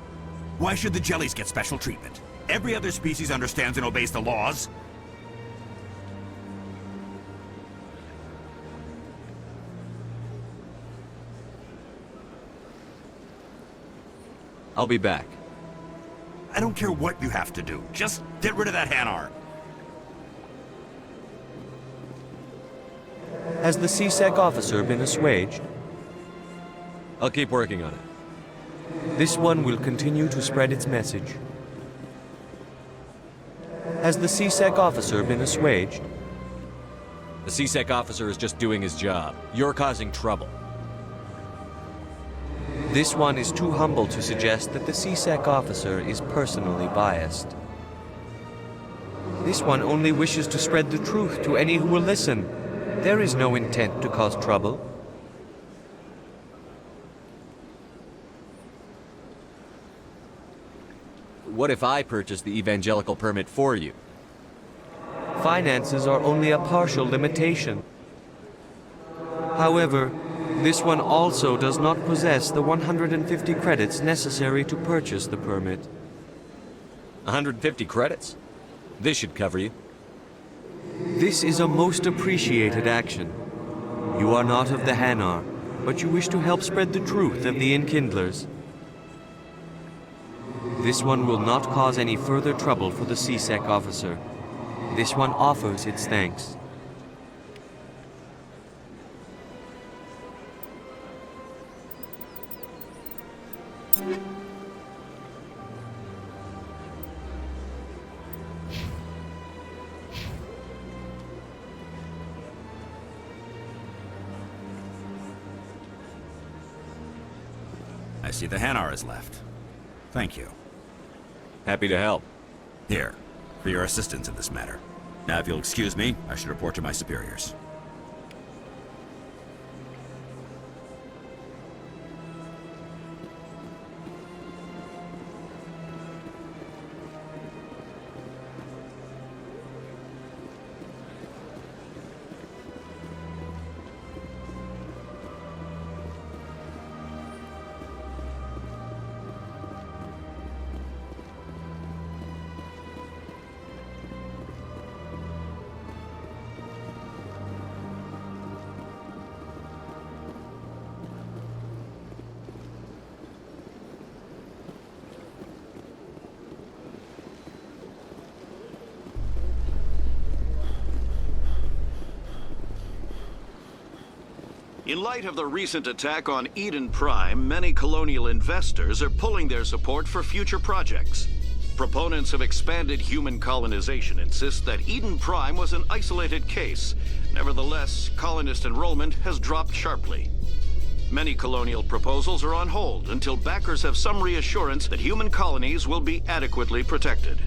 Why should the jellies get special treatment? Every other species understands and obeys the laws. I'll be back. I don't care what you have to do. Just get rid of that Hanar. Has the CSEC officer been assuaged? I'll keep working on it. This one will continue to spread its message. Has the CSEC officer been assuaged? The CSEC officer is just doing his job. You're causing trouble. This one is too humble to suggest that the CSEC officer is personally biased. This one only wishes to spread the truth to any who will listen. There is no intent to cause trouble. What if I purchase the evangelical permit for you? Finances are only a partial limitation. However, this one also does not possess the 150 credits necessary to purchase the permit. 150 credits? This should cover you. This is a most appreciated action. You are not of the Hanar, but you wish to help spread the truth of the Enkindlers. This one will not cause any further trouble for the CSEC officer. This one offers its thanks. I see the Hanar is left. Thank you. Happy to help. Here, for your assistance in this matter. Now, if you'll excuse me, I should report to my superiors. In light of the recent attack on Eden Prime, many colonial investors are pulling their support for future projects. Proponents of expanded human colonization insist that Eden Prime was an isolated case. Nevertheless, colonist enrollment has dropped sharply. Many colonial proposals are on hold until backers have some reassurance that human colonies will be adequately protected.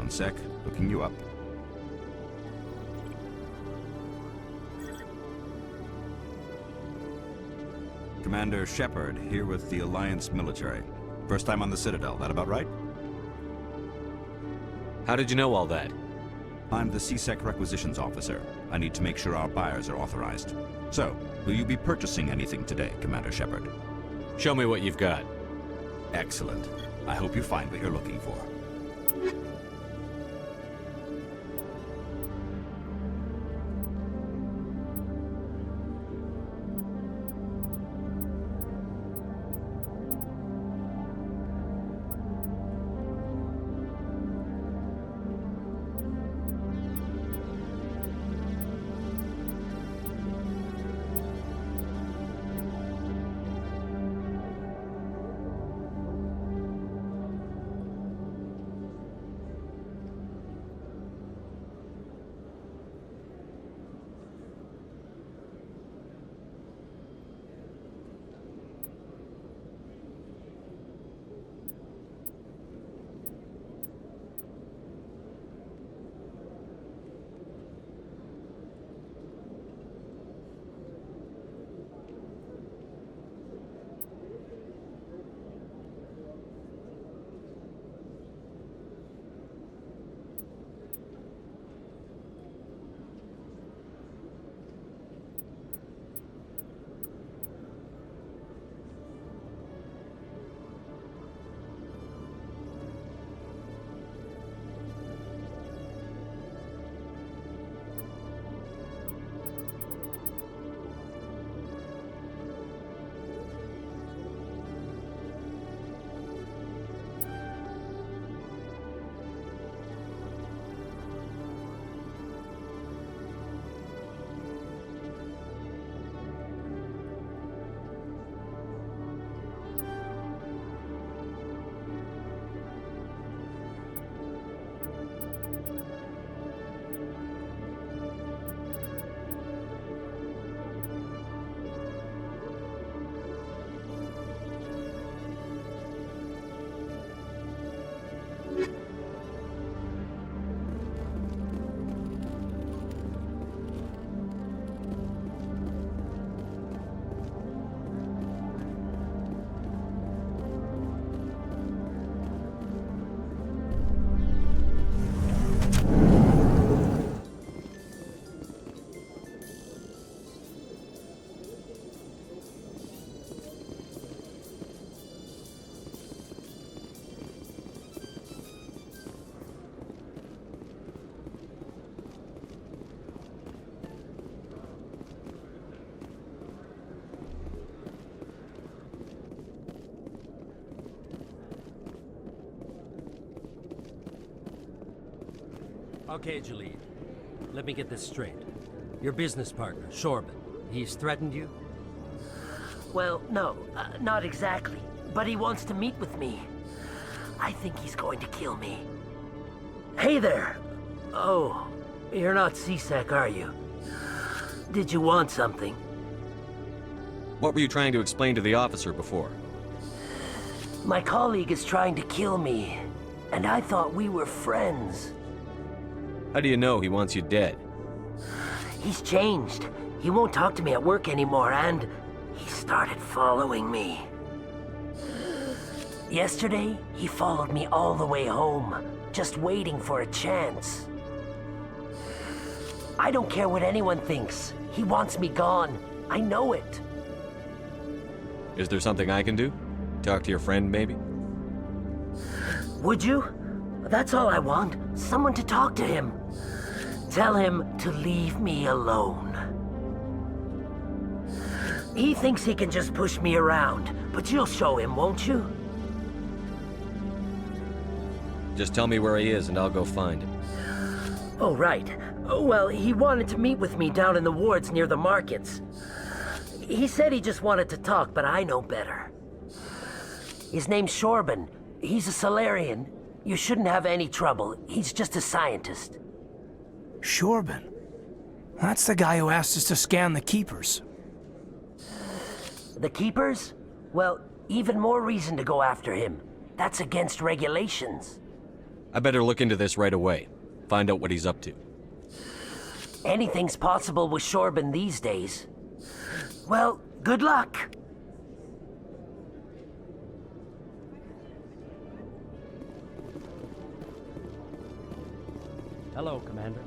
One sec. Looking you up. Commander Shepard, here with the Alliance military. First time on the Citadel, that about right? How did you know all that? I'm the CSEC requisitions officer. I need to make sure our buyers are authorized. So, will you be purchasing anything today, Commander Shepard? Show me what you've got. Excellent. I hope you find what you're looking for. Okay, Jalid. Let me get this straight. Your business partner, Shorban, he's threatened you? Well, no, not exactly. But he wants to meet with me. I think he's going to kill me. Hey there! Oh, you're not CSEC, are you? Did you want something? What were you trying to explain to the officer before? My colleague is trying to kill me, and I thought we were friends. How do you know he wants you dead? He's changed. He won't talk to me at work anymore, and he started following me. Yesterday, he followed me all the way home, just waiting for a chance. I don't care what anyone thinks. He wants me gone. I know it. Is there something I can do? Talk to your friend, maybe? Would you? That's all I want. Someone to talk to him. Tell him to leave me alone. He thinks he can just push me around, but you'll show him, won't you? Just tell me where he is and I'll go find him. Oh, right. Well, he wanted to meet with me down in the wards near the markets. He said he just wanted to talk, but I know better. His name's Shorban. He's a Solarian. You shouldn't have any trouble. He's just a scientist. Shorban? That's the guy who asked us to scan the Keepers. The Keepers? Well, even more reason to go after him. That's against regulations. I better look into this right away. Find out what he's up to. Anything's possible with Shorben these days. Well, good luck. Hello, Commander.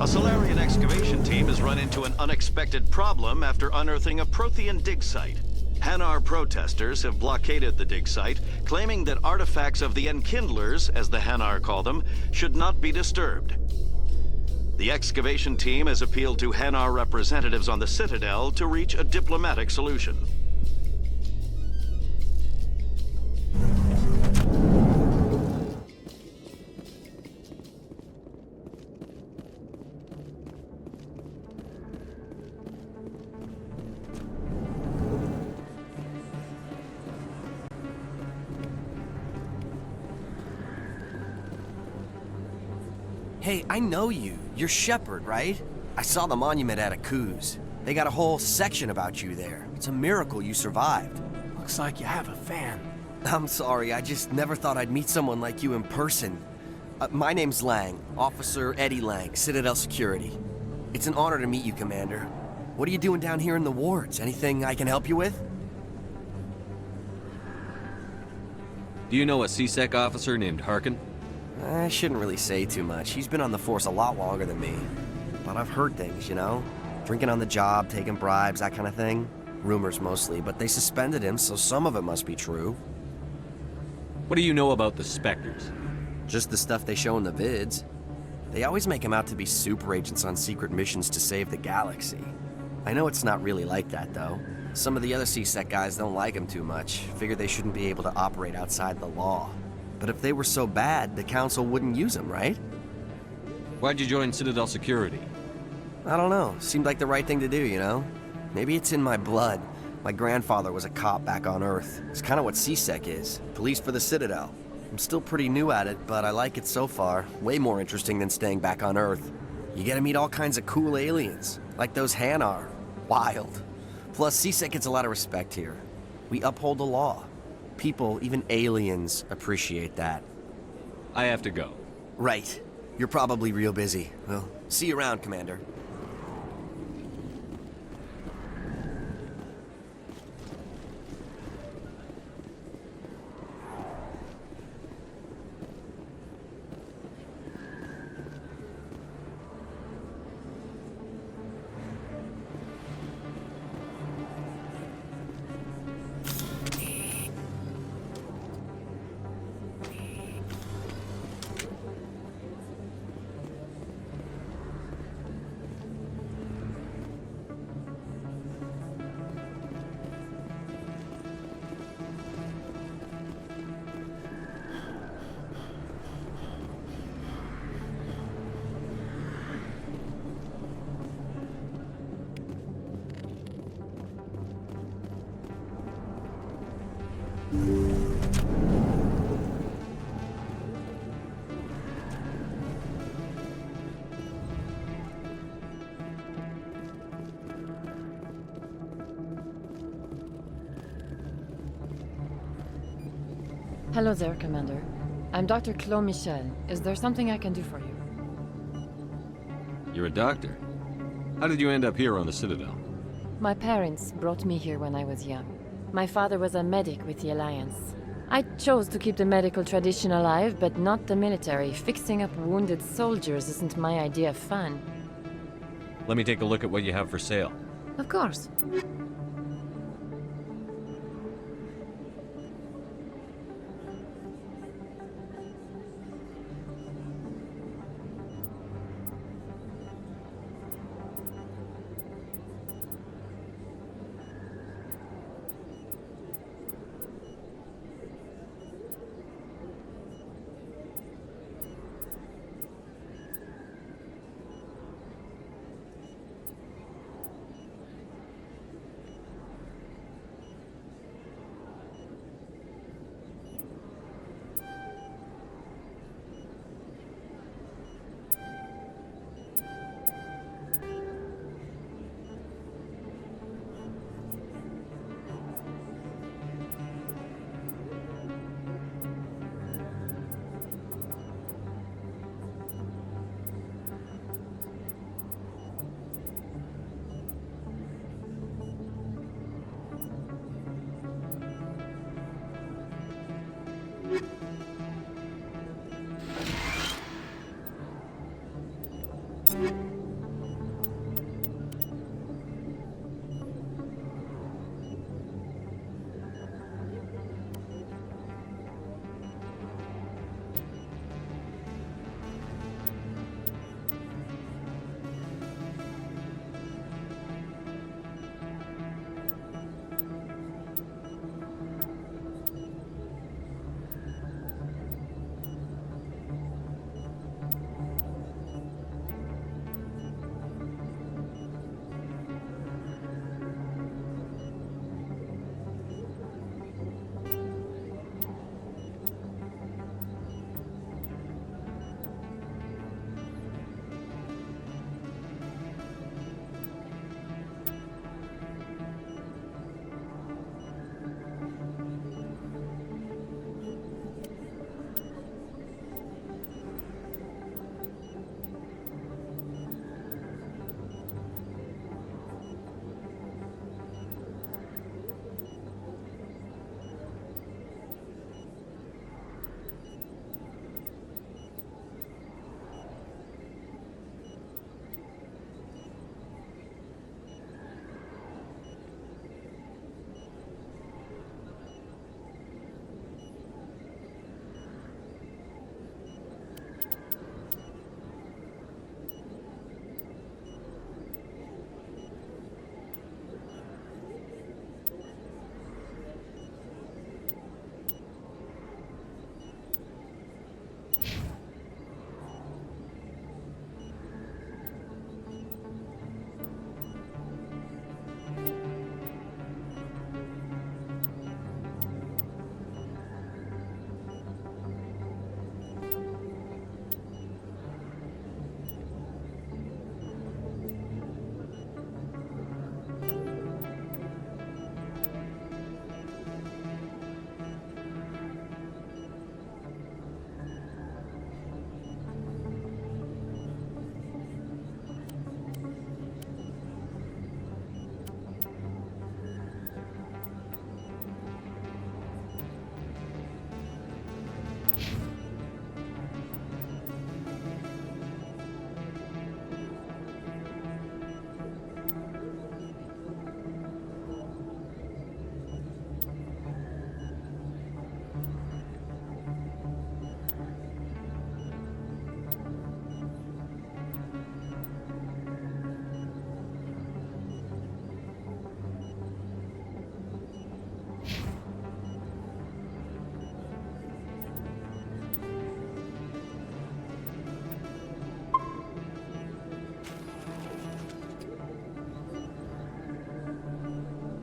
A Solarian excavation team has run into an unexpected problem after unearthing a Prothean dig site. Hanar protesters have blockaded the dig site, claiming that artifacts of the Enkindlers, as the Hanar call them, should not be disturbed. The excavation team has appealed to Hanar representatives on the Citadel to reach a diplomatic solution. Hey, I know you. You're Shepard, right? I saw the monument at Akuz. They got a whole section about you there. It's a miracle you survived. Looks like you have a fan. I'm sorry, I just never thought I'd meet someone like you in person. My name's Lang, Officer Eddie Lang, Citadel Security. It's an honor to meet you, Commander. What are you doing down here in the wards? Anything I can help you with? Do you know a CSEC officer named Harkin? I shouldn't really say too much. He's been on the force a lot longer than me. But I've heard things, you know? Drinking on the job, taking bribes, that kind of thing. Rumors mostly, but they suspended him, so some of it must be true. What do you know about the Spectres? Just the stuff they show in the vids. They always make him out to be super agents on secret missions to save the galaxy. I know it's not really like that, though. Some of the other CSEC guys don't like him too much, figure they shouldn't be able to operate outside the law. But if they were so bad, the Council wouldn't use them, right? Why'd you join Citadel Security? I don't know. Seemed like the right thing to do, you know? Maybe it's in my blood. My grandfather was a cop back on Earth. It's kind of what CSEC is. Police for the Citadel. I'm still pretty new at it, but I like it so far. Way more interesting than staying back on Earth. You get to meet all kinds of cool aliens, like those Hanar. Wild. Plus, CSEC gets a lot of respect here. We uphold the law. People, even aliens, appreciate that. I have to go. Right. You're probably real busy. Well, see you around, Commander. Hello there, Commander. I'm Dr. Claude Michel. Is there something I can do for you? You're a doctor. How did you end up here on the Citadel? My parents brought me here when I was young. My father was a medic with the Alliance. I chose to keep the medical tradition alive, but not the military. Fixing up wounded soldiers isn't my idea of fun. Let me take a look at what you have for sale. Of course.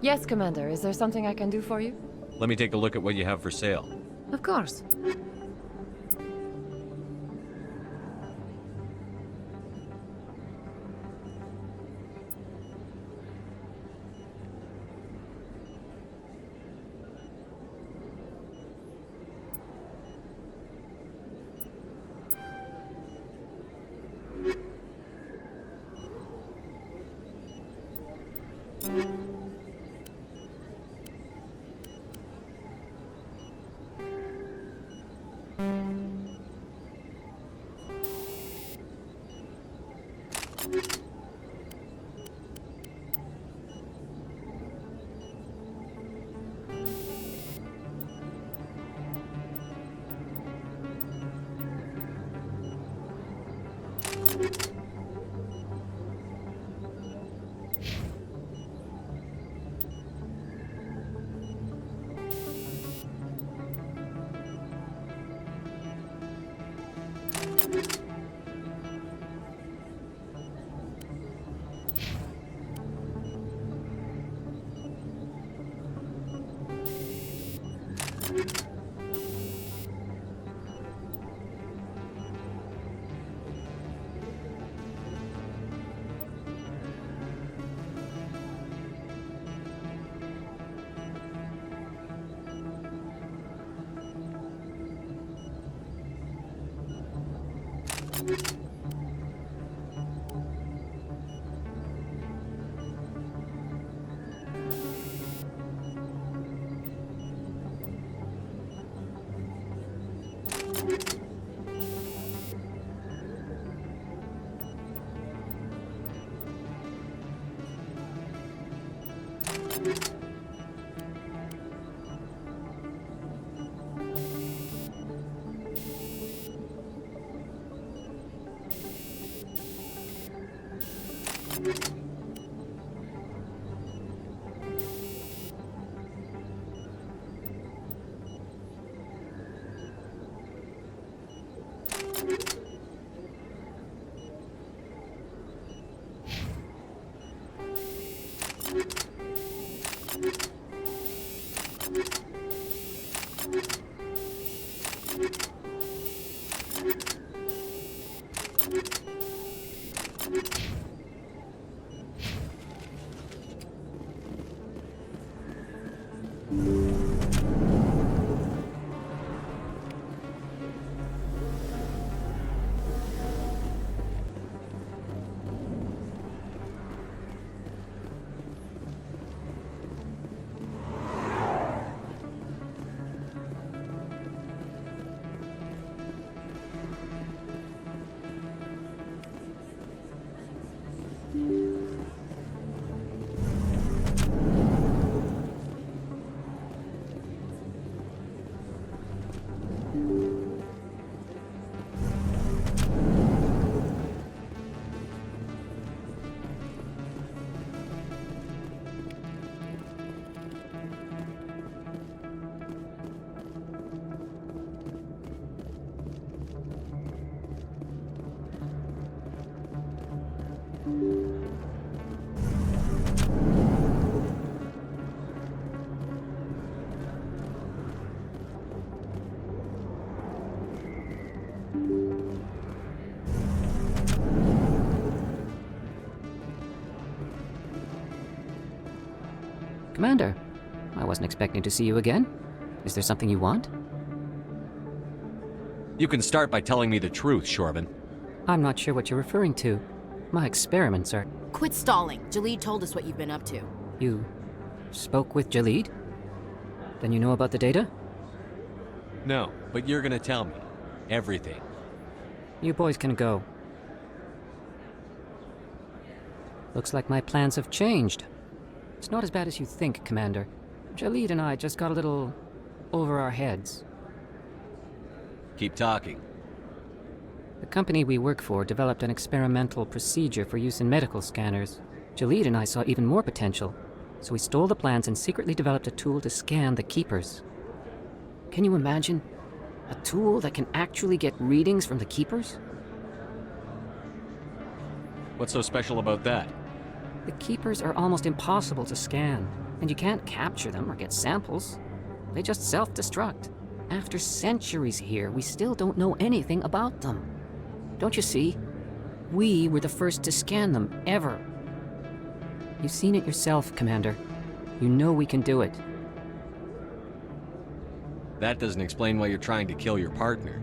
Yes, Commander. Is there something I can do for you? Let me take a look at what you have for sale. Of course. Commander, I wasn't expecting to see you again. Is there something you want? You can start by telling me the truth, Shorban. I'm not sure what you're referring to. My experiments are... Quit stalling. Jalid told us what you've been up to. You spoke with Jalid? Then you know about the data? No, but you're gonna tell me. Everything. You boys can go. Looks like my plans have changed. It's not as bad as you think, Commander. Jalid and I just got a little over our heads. Keep talking. The company we work for developed an experimental procedure for use in medical scanners. Jalid and I saw even more potential, so we stole the plans and secretly developed a tool to scan the Keepers. Can you imagine? A tool that can actually get readings from the Keepers? What's so special about that? The Keepers are almost impossible to scan, and you can't capture them or get samples. They just self-destruct. After centuries here, we still don't know anything about them. Don't you see? We were the first to scan them, ever. You've seen it yourself, Commander. You know we can do it. That doesn't explain why you're trying to kill your partner.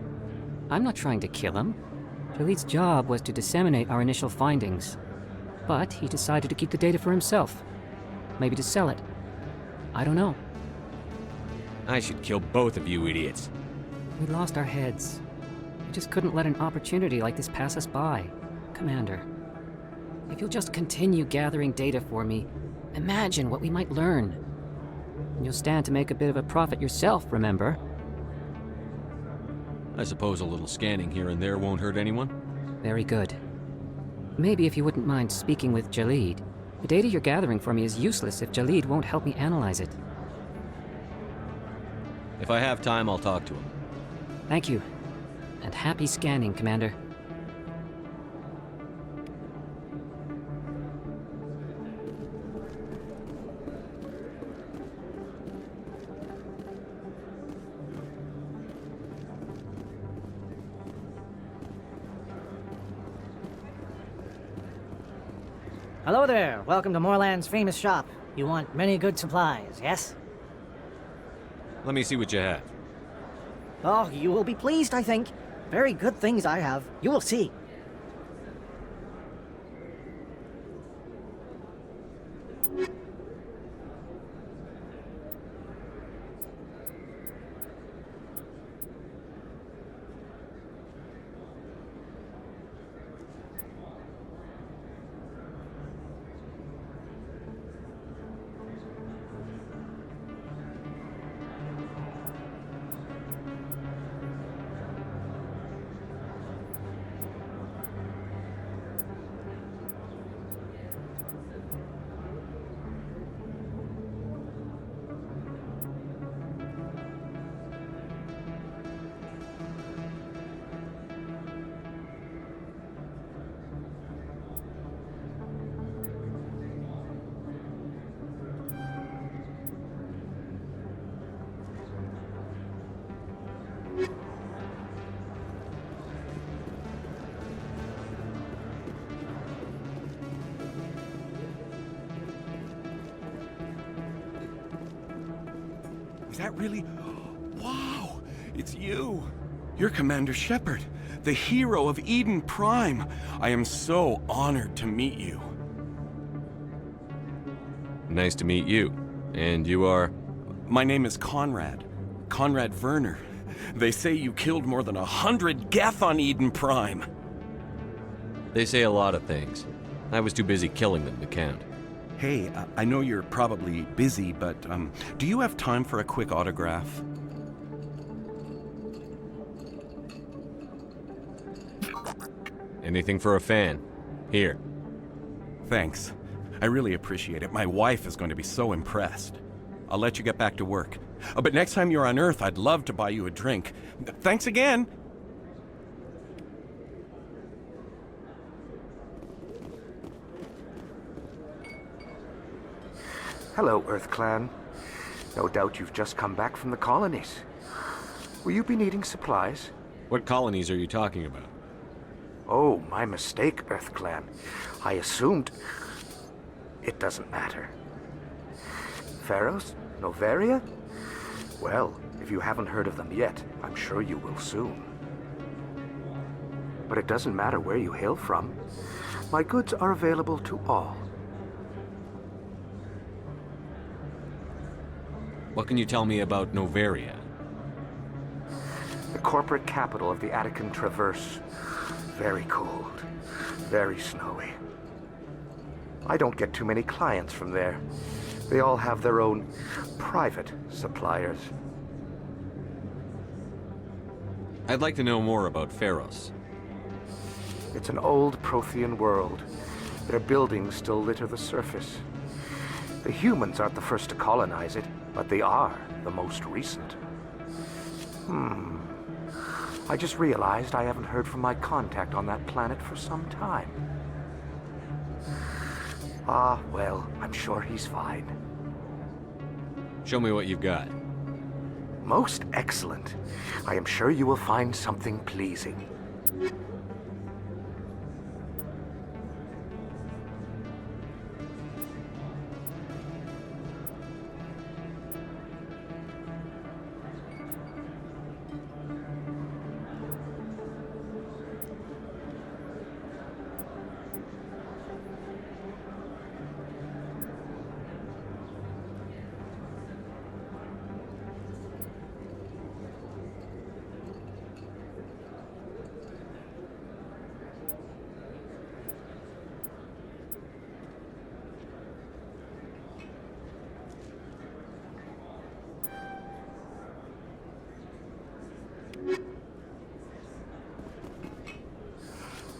I'm not trying to kill him. Jalid's job was to disseminate our initial findings. But he decided to keep the data for himself. Maybe to sell it. I don't know. I should kill both of you idiots. We lost our heads. We just couldn't let an opportunity like this pass us by, Commander. If you'll just continue gathering data for me, imagine what we might learn. And you'll stand to make a bit of a profit yourself, remember? I suppose a little scanning here and there won't hurt anyone? Very good. Maybe if you wouldn't mind speaking with Jalid. The data you're gathering for me is useless if Jalid won't help me analyze it. If I have time, I'll talk to him. Thank you. And happy scanning, Commander. Hello there. Welcome to Moorland's famous shop. You want many good supplies, yes? Let me see what you have. Oh, you will be pleased, I think. Very good things I have. You will see. Is that really... Wow! It's you! You're Commander Shepard, the hero of Eden Prime. I am so honored to meet you. Nice to meet you. And you are? My name is Conrad. Conrad Werner. They say you killed more than 100 Geth on Eden Prime. They say a lot of things. I was too busy killing them to count. Hey, I know you're probably busy, but do you have time for a quick autograph? Anything for a fan. Here. Thanks. I really appreciate it. My wife is going to be so impressed. I'll let you get back to work. But next time you're on Earth, I'd love to buy you a drink. Thanks again! Hello, Earth Clan. No doubt you've just come back from the colonies. Will you be needing supplies? What colonies are you talking about? Oh, my mistake, Earth Clan. I assumed... It doesn't matter. Pharos? Noveria? Well, if you haven't heard of them yet, I'm sure you will soon. But it doesn't matter where you hail from. My goods are available to all. What can you tell me about Noveria? The corporate capital of the Attican Traverse. Very cold. Very snowy. I don't get too many clients from there. They all have their own private suppliers. I'd like to know more about Pharos. It's an old Prothean world. Their buildings still litter the surface. The humans aren't the first to colonize it, but they are the most recent. I just realized I haven't heard from my contact on that planet for some time. Ah, well, I'm sure he's fine. Show me what you've got. Most excellent. I am sure you will find something pleasing.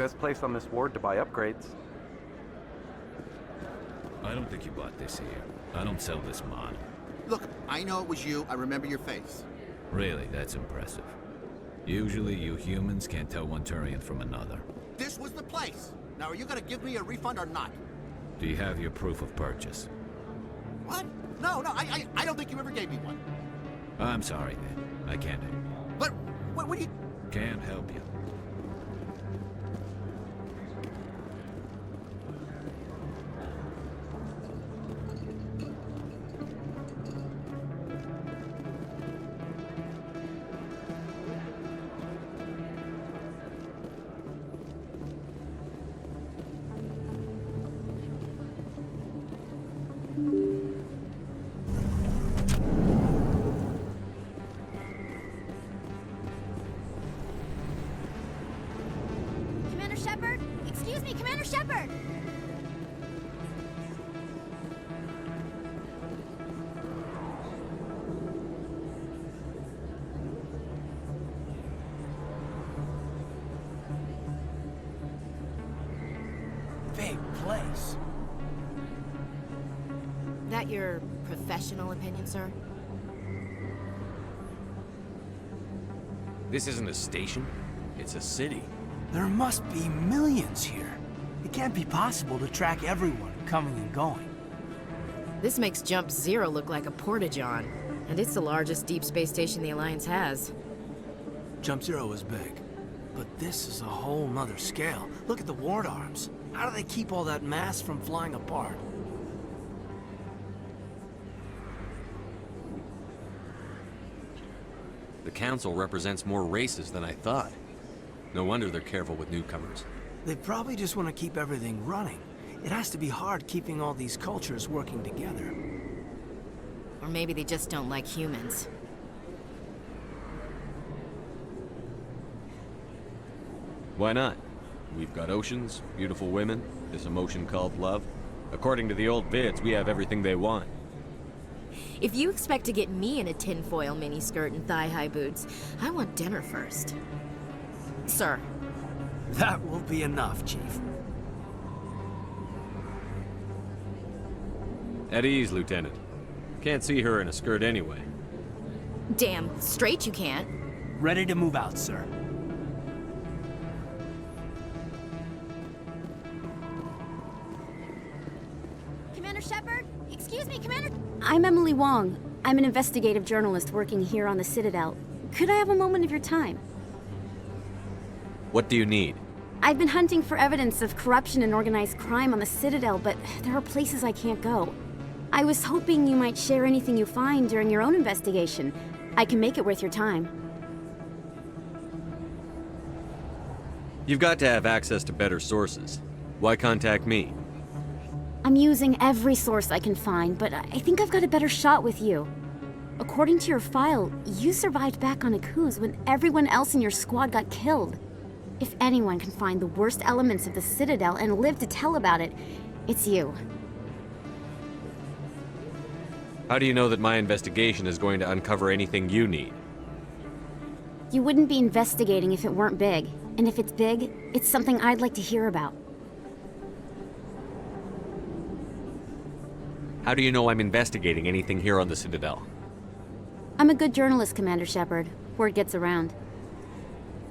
Best place on this ward to buy upgrades. I don't think you bought this here. I don't sell this mod. Look, I know it was you. I remember your face. Really, that's impressive. Usually you humans can't tell one Turian from another. This was the place. Now, are you gonna give me a refund or not? Do you have your proof of purchase? What? No, I don't think you ever gave me one. I'm sorry, then. I can't help you. But, what do you... Can't help you. Commander Shepard? Excuse me, Commander Shepard! Big place. That your professional opinion, sir? This isn't a station. It's a city. There must be millions here. It can't be possible to track everyone coming and going. This makes Jump Zero look like a porta-john, and it's the largest deep space station the Alliance has. Jump Zero is big, but this is a whole nother scale. Look at the ward arms. How do they keep all that mass from flying apart? The Council represents more races than I thought. No wonder they're careful with newcomers. They probably just want to keep everything running. It has to be hard keeping all these cultures working together. Or maybe they just don't like humans. Why not? We've got oceans, beautiful women, this emotion called love. According to the old vids, we have everything they want. If you expect to get me in a tinfoil miniskirt and thigh-high boots, I want dinner first. Sir. That will be enough, Chief. At ease, Lieutenant. Can't see her in a skirt anyway. Damn straight you can't. Ready to move out, sir. Commander Shepard? Excuse me, Commander... I'm Emily Wong. I'm an investigative journalist working here on the Citadel. Could I have a moment of your time? What do you need? I've been hunting for evidence of corruption and organized crime on the Citadel, but there are places I can't go. I was hoping you might share anything you find during your own investigation. I can make it worth your time. You've got to have access to better sources. Why contact me? I'm using every source I can find, but I think I've got a better shot with you. According to your file, you survived back on Akuz when everyone else in your squad got killed. If anyone can find the worst elements of the Citadel and live to tell about it, it's you. How do you know that my investigation is going to uncover anything you need? You wouldn't be investigating if it weren't big. And if it's big, it's something I'd like to hear about. How do you know I'm investigating anything here on the Citadel? I'm a good journalist, Commander Shepard. Word gets around.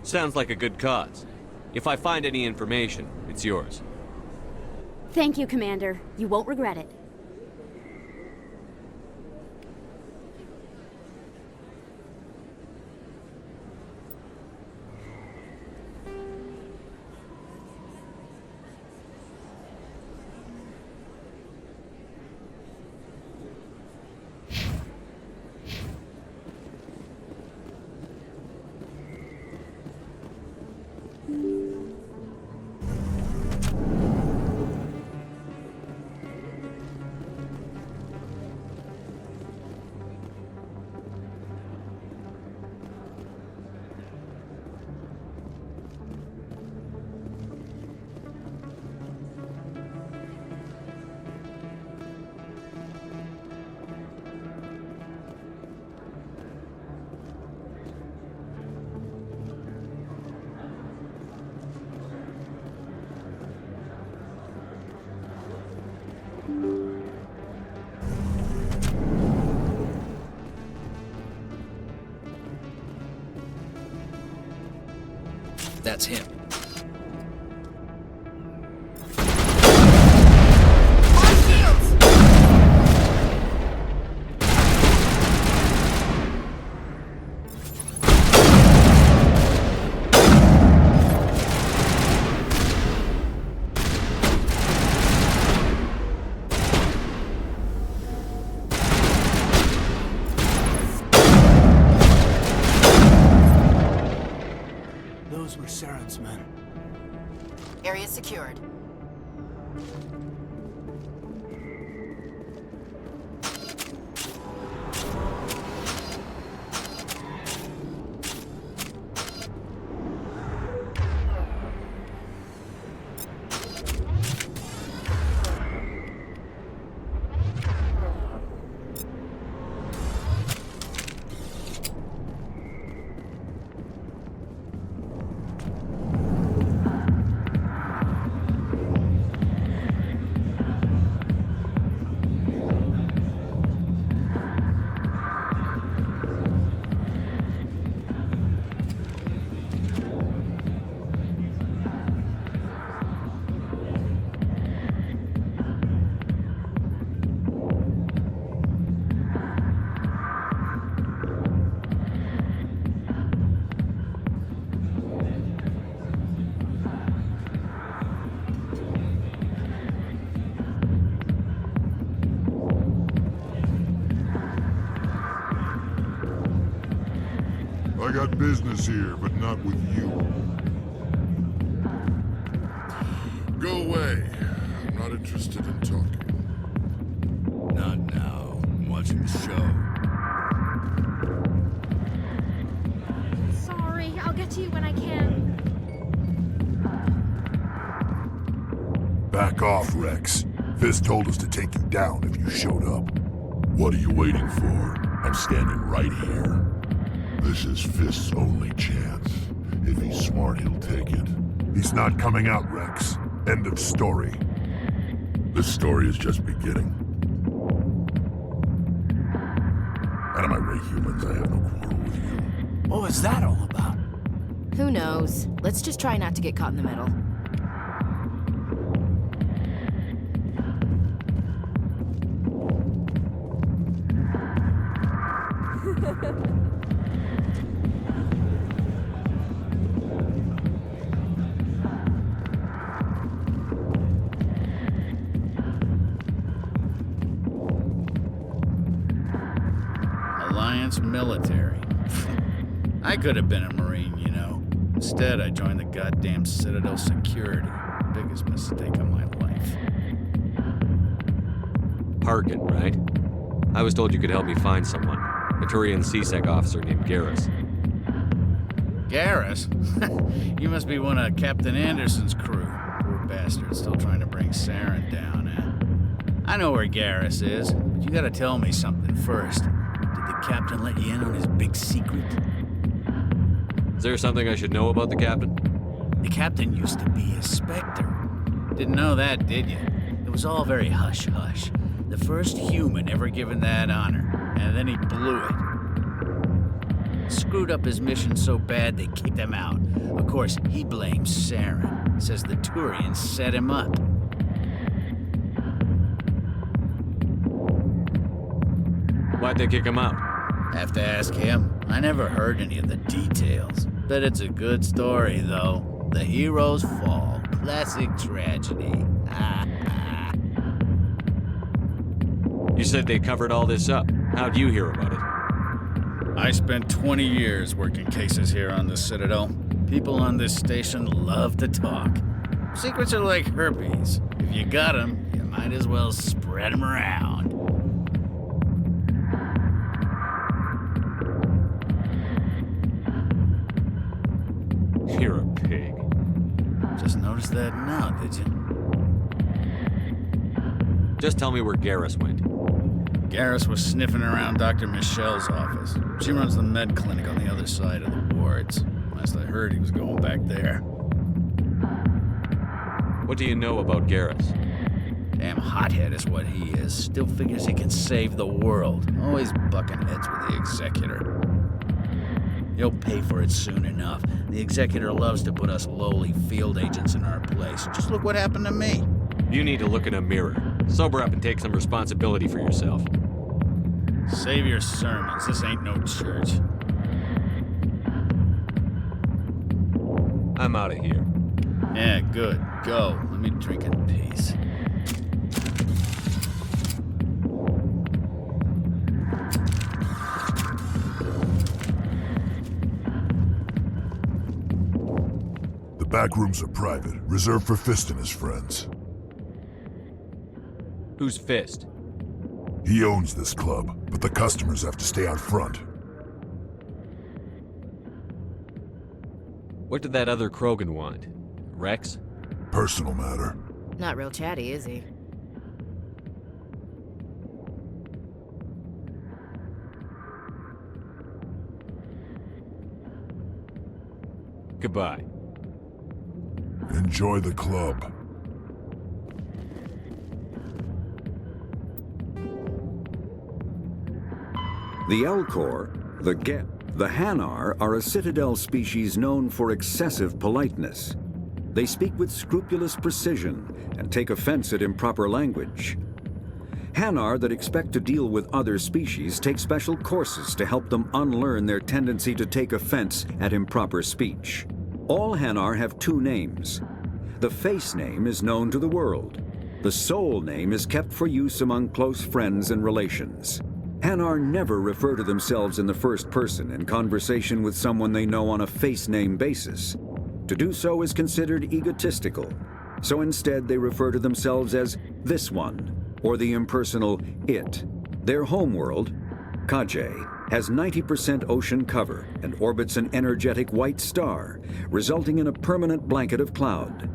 Sounds like a good cause. If I find any information, it's yours. Thank you, Commander. You won't regret it. that's him. Those were Saren's men. Area secured. I got business here, but not with you. Go away. I'm not interested in talking. Not now. I'm watching the show. Sorry, I'll get to you when I can. Back off, Rex. Fist told us to take you down if you showed up. What are you waiting for? I'm standing right here. This is Fist's only chance. If he's smart, he'll take it. He's not coming out, Rex. End of story. This story is just beginning. Out of my way, humans. I have no quarrel with you. What was that all about? Who knows? Let's just try not to get caught in the middle. Alliance military. I could have been a Marine, you know. Instead, I joined the goddamn Citadel security. Biggest mistake of my life. Harkin, right? I was told you could help me find someone. A Turian CSEC officer named Garrus. Garrus? You must be one of Captain Anderson's crew. Poor bastard, still trying to bring Saren down, eh? I know where Garrus is, but you gotta tell me something first. Did the captain let you in on his big secret? Is there something I should know about the captain? The captain used to be a Spectre. Didn't know that, did you? It was all very hush-hush. The first human ever given that honor, and then he blew it. Screwed up his mission so bad they kicked him out. Of course, he blames Saren. Says the Turians set him up. Why'd they kick him out? Have to ask him. I never heard any of the details. Bet it's a good story, though. The heroes fall. Classic tragedy. You said they covered all this up. How'd you hear about it? I spent 20 years working cases here on the Citadel. People on this station love to talk. Secrets are like herpes. If you got them, you might as well spread them around. You're a pig. Just noticed that now, did you? Just tell me where Garrus went. Garrus was sniffing around Dr. Michelle's office. She runs the med clinic on the other side of the wards. Last I heard, he was going back there. What do you know about Garrus? Damn hothead is what he is. Still figures he can save the world. Always bucking heads with the executor. He'll pay for it soon enough. The Executor loves to put us lowly field agents in our place. Just look what happened to me. You need to look in a mirror. Sober up and take some responsibility for yourself. Save your sermons. This ain't no church. I'm out of here. Yeah, good. Go. Let me drink in peace. The back rooms are private, reserved for Fist and his friends. Who's Fist? He owns this club, but the customers have to stay out front. What did that other Krogan want? Rex? Personal matter. Not real chatty, is he? Goodbye. Enjoy the club. The Elcor, the Hanar, are a Citadel species known for excessive politeness. They speak with scrupulous precision and take offense at improper language. Hanar that expect to deal with other species take special courses to help them unlearn their tendency to take offense at improper speech. All Hanar have two names. The face name is known to the world. The soul name is kept for use among close friends and relations. Hanar never refer to themselves in the first person in conversation with someone they know on a face name basis. To do so is considered egotistical, so instead they refer to themselves as this one, or the impersonal it. Their homeworld, Kaje, has 90% ocean cover and orbits an energetic white star, resulting in a permanent blanket of cloud.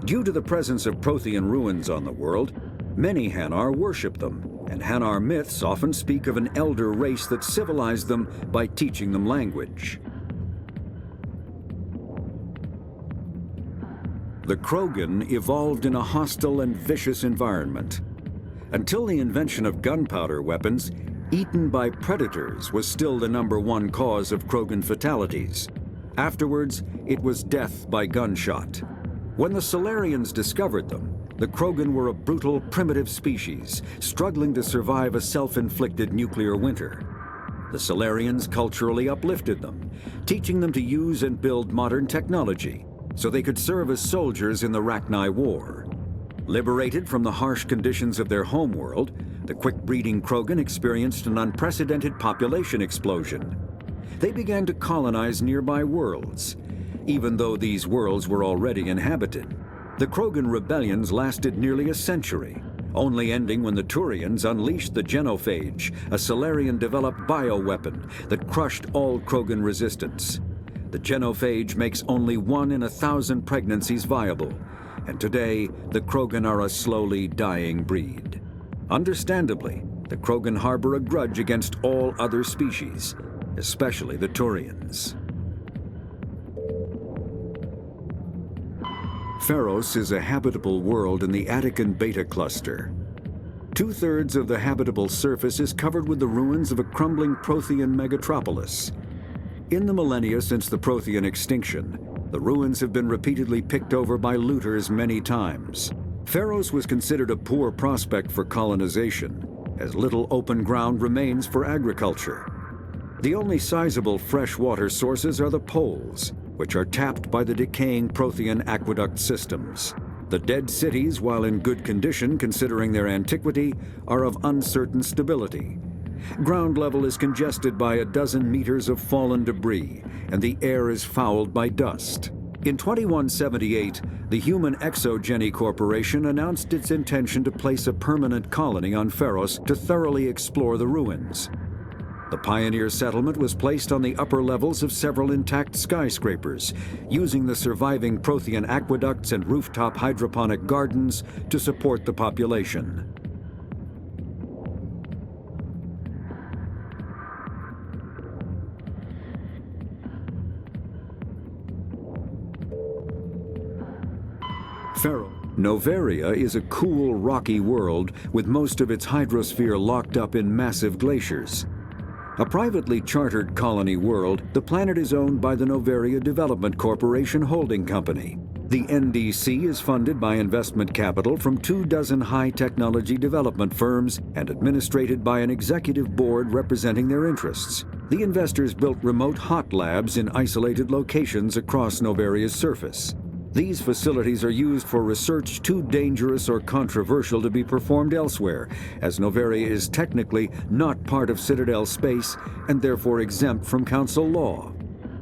Due to the presence of Prothean ruins on the world, many Hanar worship them, and Hanar myths often speak of an elder race that civilized them by teaching them language. The Krogan evolved in a hostile and vicious environment. Until the invention of gunpowder weapons, eaten by predators was still the #1 cause of Krogan fatalities. Afterwards, it was death by gunshot. When the Solarians discovered them, the Krogan were a brutal, primitive species, struggling to survive a self-inflicted nuclear winter. The Solarians culturally uplifted them, teaching them to use and build modern technology, so they could serve as soldiers in the Rachni War. Liberated from the harsh conditions of their homeworld, the quick-breeding Krogan experienced an unprecedented population explosion. They began to colonize nearby worlds. Even though these worlds were already inhabited, the Krogan rebellions lasted nearly a century, only ending when the Turians unleashed the Genophage, a Solarian-developed bioweapon that crushed all Krogan resistance. The Genophage makes only 1 in 1,000 pregnancies viable, and today the Krogan are a slowly dying breed. Understandably, the Krogan harbor a grudge against all other species, especially the Turians. Pharos is a habitable world in the Attican Beta Cluster. 2/3 of the habitable surface is covered with the ruins of a crumbling Prothean megatropolis. In the millennia since the Prothean extinction, the ruins have been repeatedly picked over by looters many times. Pharos was considered a poor prospect for colonization, as little open ground remains for agriculture. The only sizable freshwater sources are the poles, which are tapped by the decaying Prothean aqueduct systems. The dead cities, while in good condition considering their antiquity, are of uncertain stability. Ground level is congested by a dozen meters of fallen debris, and the air is fouled by dust. In 2178, the Human Exogeny Corporation announced its intention to place a permanent colony on Pharos to thoroughly explore the ruins. The pioneer settlement was placed on the upper levels of several intact skyscrapers, using the surviving Prothean aqueducts and rooftop hydroponic gardens to support the population. Noveria is a cool, rocky world with most of its hydrosphere locked up in massive glaciers. A privately chartered colony world, the planet is owned by the Noveria Development Corporation Holding Company. The NDC is funded by investment capital from 24 high-technology development firms and administrated by an executive board representing their interests. The investors built remote hot labs in isolated locations across Noveria's surface. These facilities are used for research too dangerous or controversial to be performed elsewhere, as Noveria is technically not part of Citadel space and therefore exempt from Council law.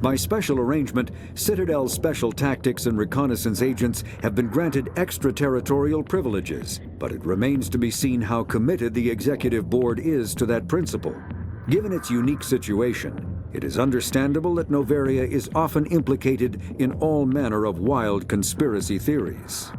By special arrangement, Citadel's special tactics and reconnaissance agents have been granted extraterritorial privileges, but it remains to be seen how committed the Executive Board is to that principle. Given its unique situation, it is understandable that Noveria is often implicated in all manner of wild conspiracy theories.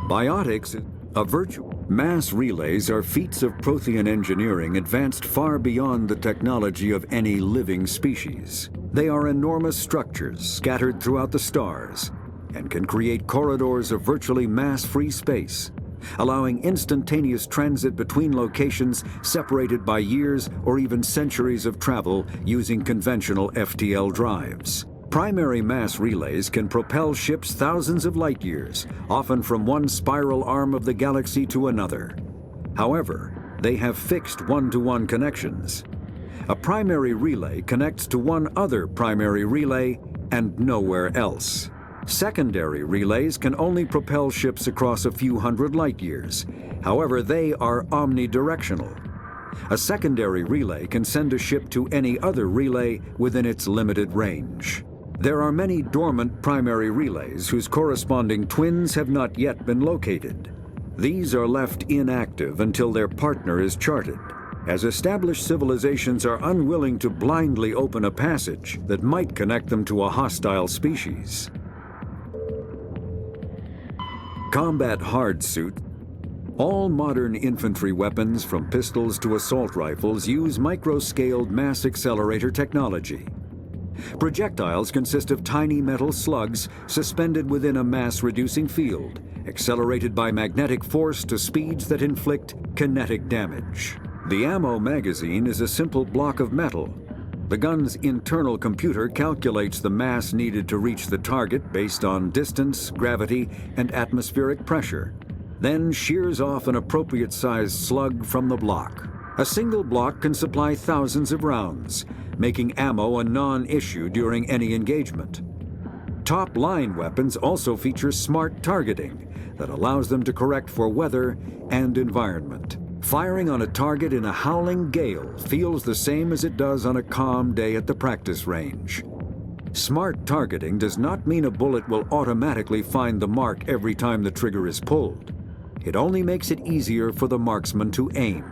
Biotics, a virtue. Mass relays are feats of Prothean engineering advanced far beyond the technology of any living species. They are enormous structures scattered throughout the stars and can create corridors of virtually mass-free space, allowing instantaneous transit between locations separated by years or even centuries of travel using conventional FTL drives. Primary mass relays can propel ships thousands of light years, often from one spiral arm of the galaxy to another. However, they have fixed one-to-one connections. A primary relay connects to one other primary relay and nowhere else. Secondary relays can only propel ships across a few hundred light years. However, they are omnidirectional. A secondary relay can send a ship to any other relay within its limited range. There are many dormant primary relays whose corresponding twins have not yet been located. These are left inactive until their partner is charted, as established civilizations are unwilling to blindly open a passage that might connect them to a hostile species. Combat hard suit. All modern infantry weapons, from pistols to assault rifles, use micro-scaled mass accelerator technology. Projectiles consist of tiny metal slugs suspended within a mass-reducing field, accelerated by magnetic force to speeds that inflict kinetic damage. The ammo magazine is a simple block of metal. The gun's internal computer calculates the mass needed to reach the target based on distance, gravity, and atmospheric pressure, then shears off an appropriate-sized slug from the block. A single block can supply thousands of rounds, making ammo a non-issue during any engagement. Top-line weapons also feature smart targeting that allows them to correct for weather and environment. Firing on a target in a howling gale feels the same as it does on a calm day at the practice range. Smart targeting does not mean a bullet will automatically find the mark every time the trigger is pulled. It only makes it easier for the marksman to aim.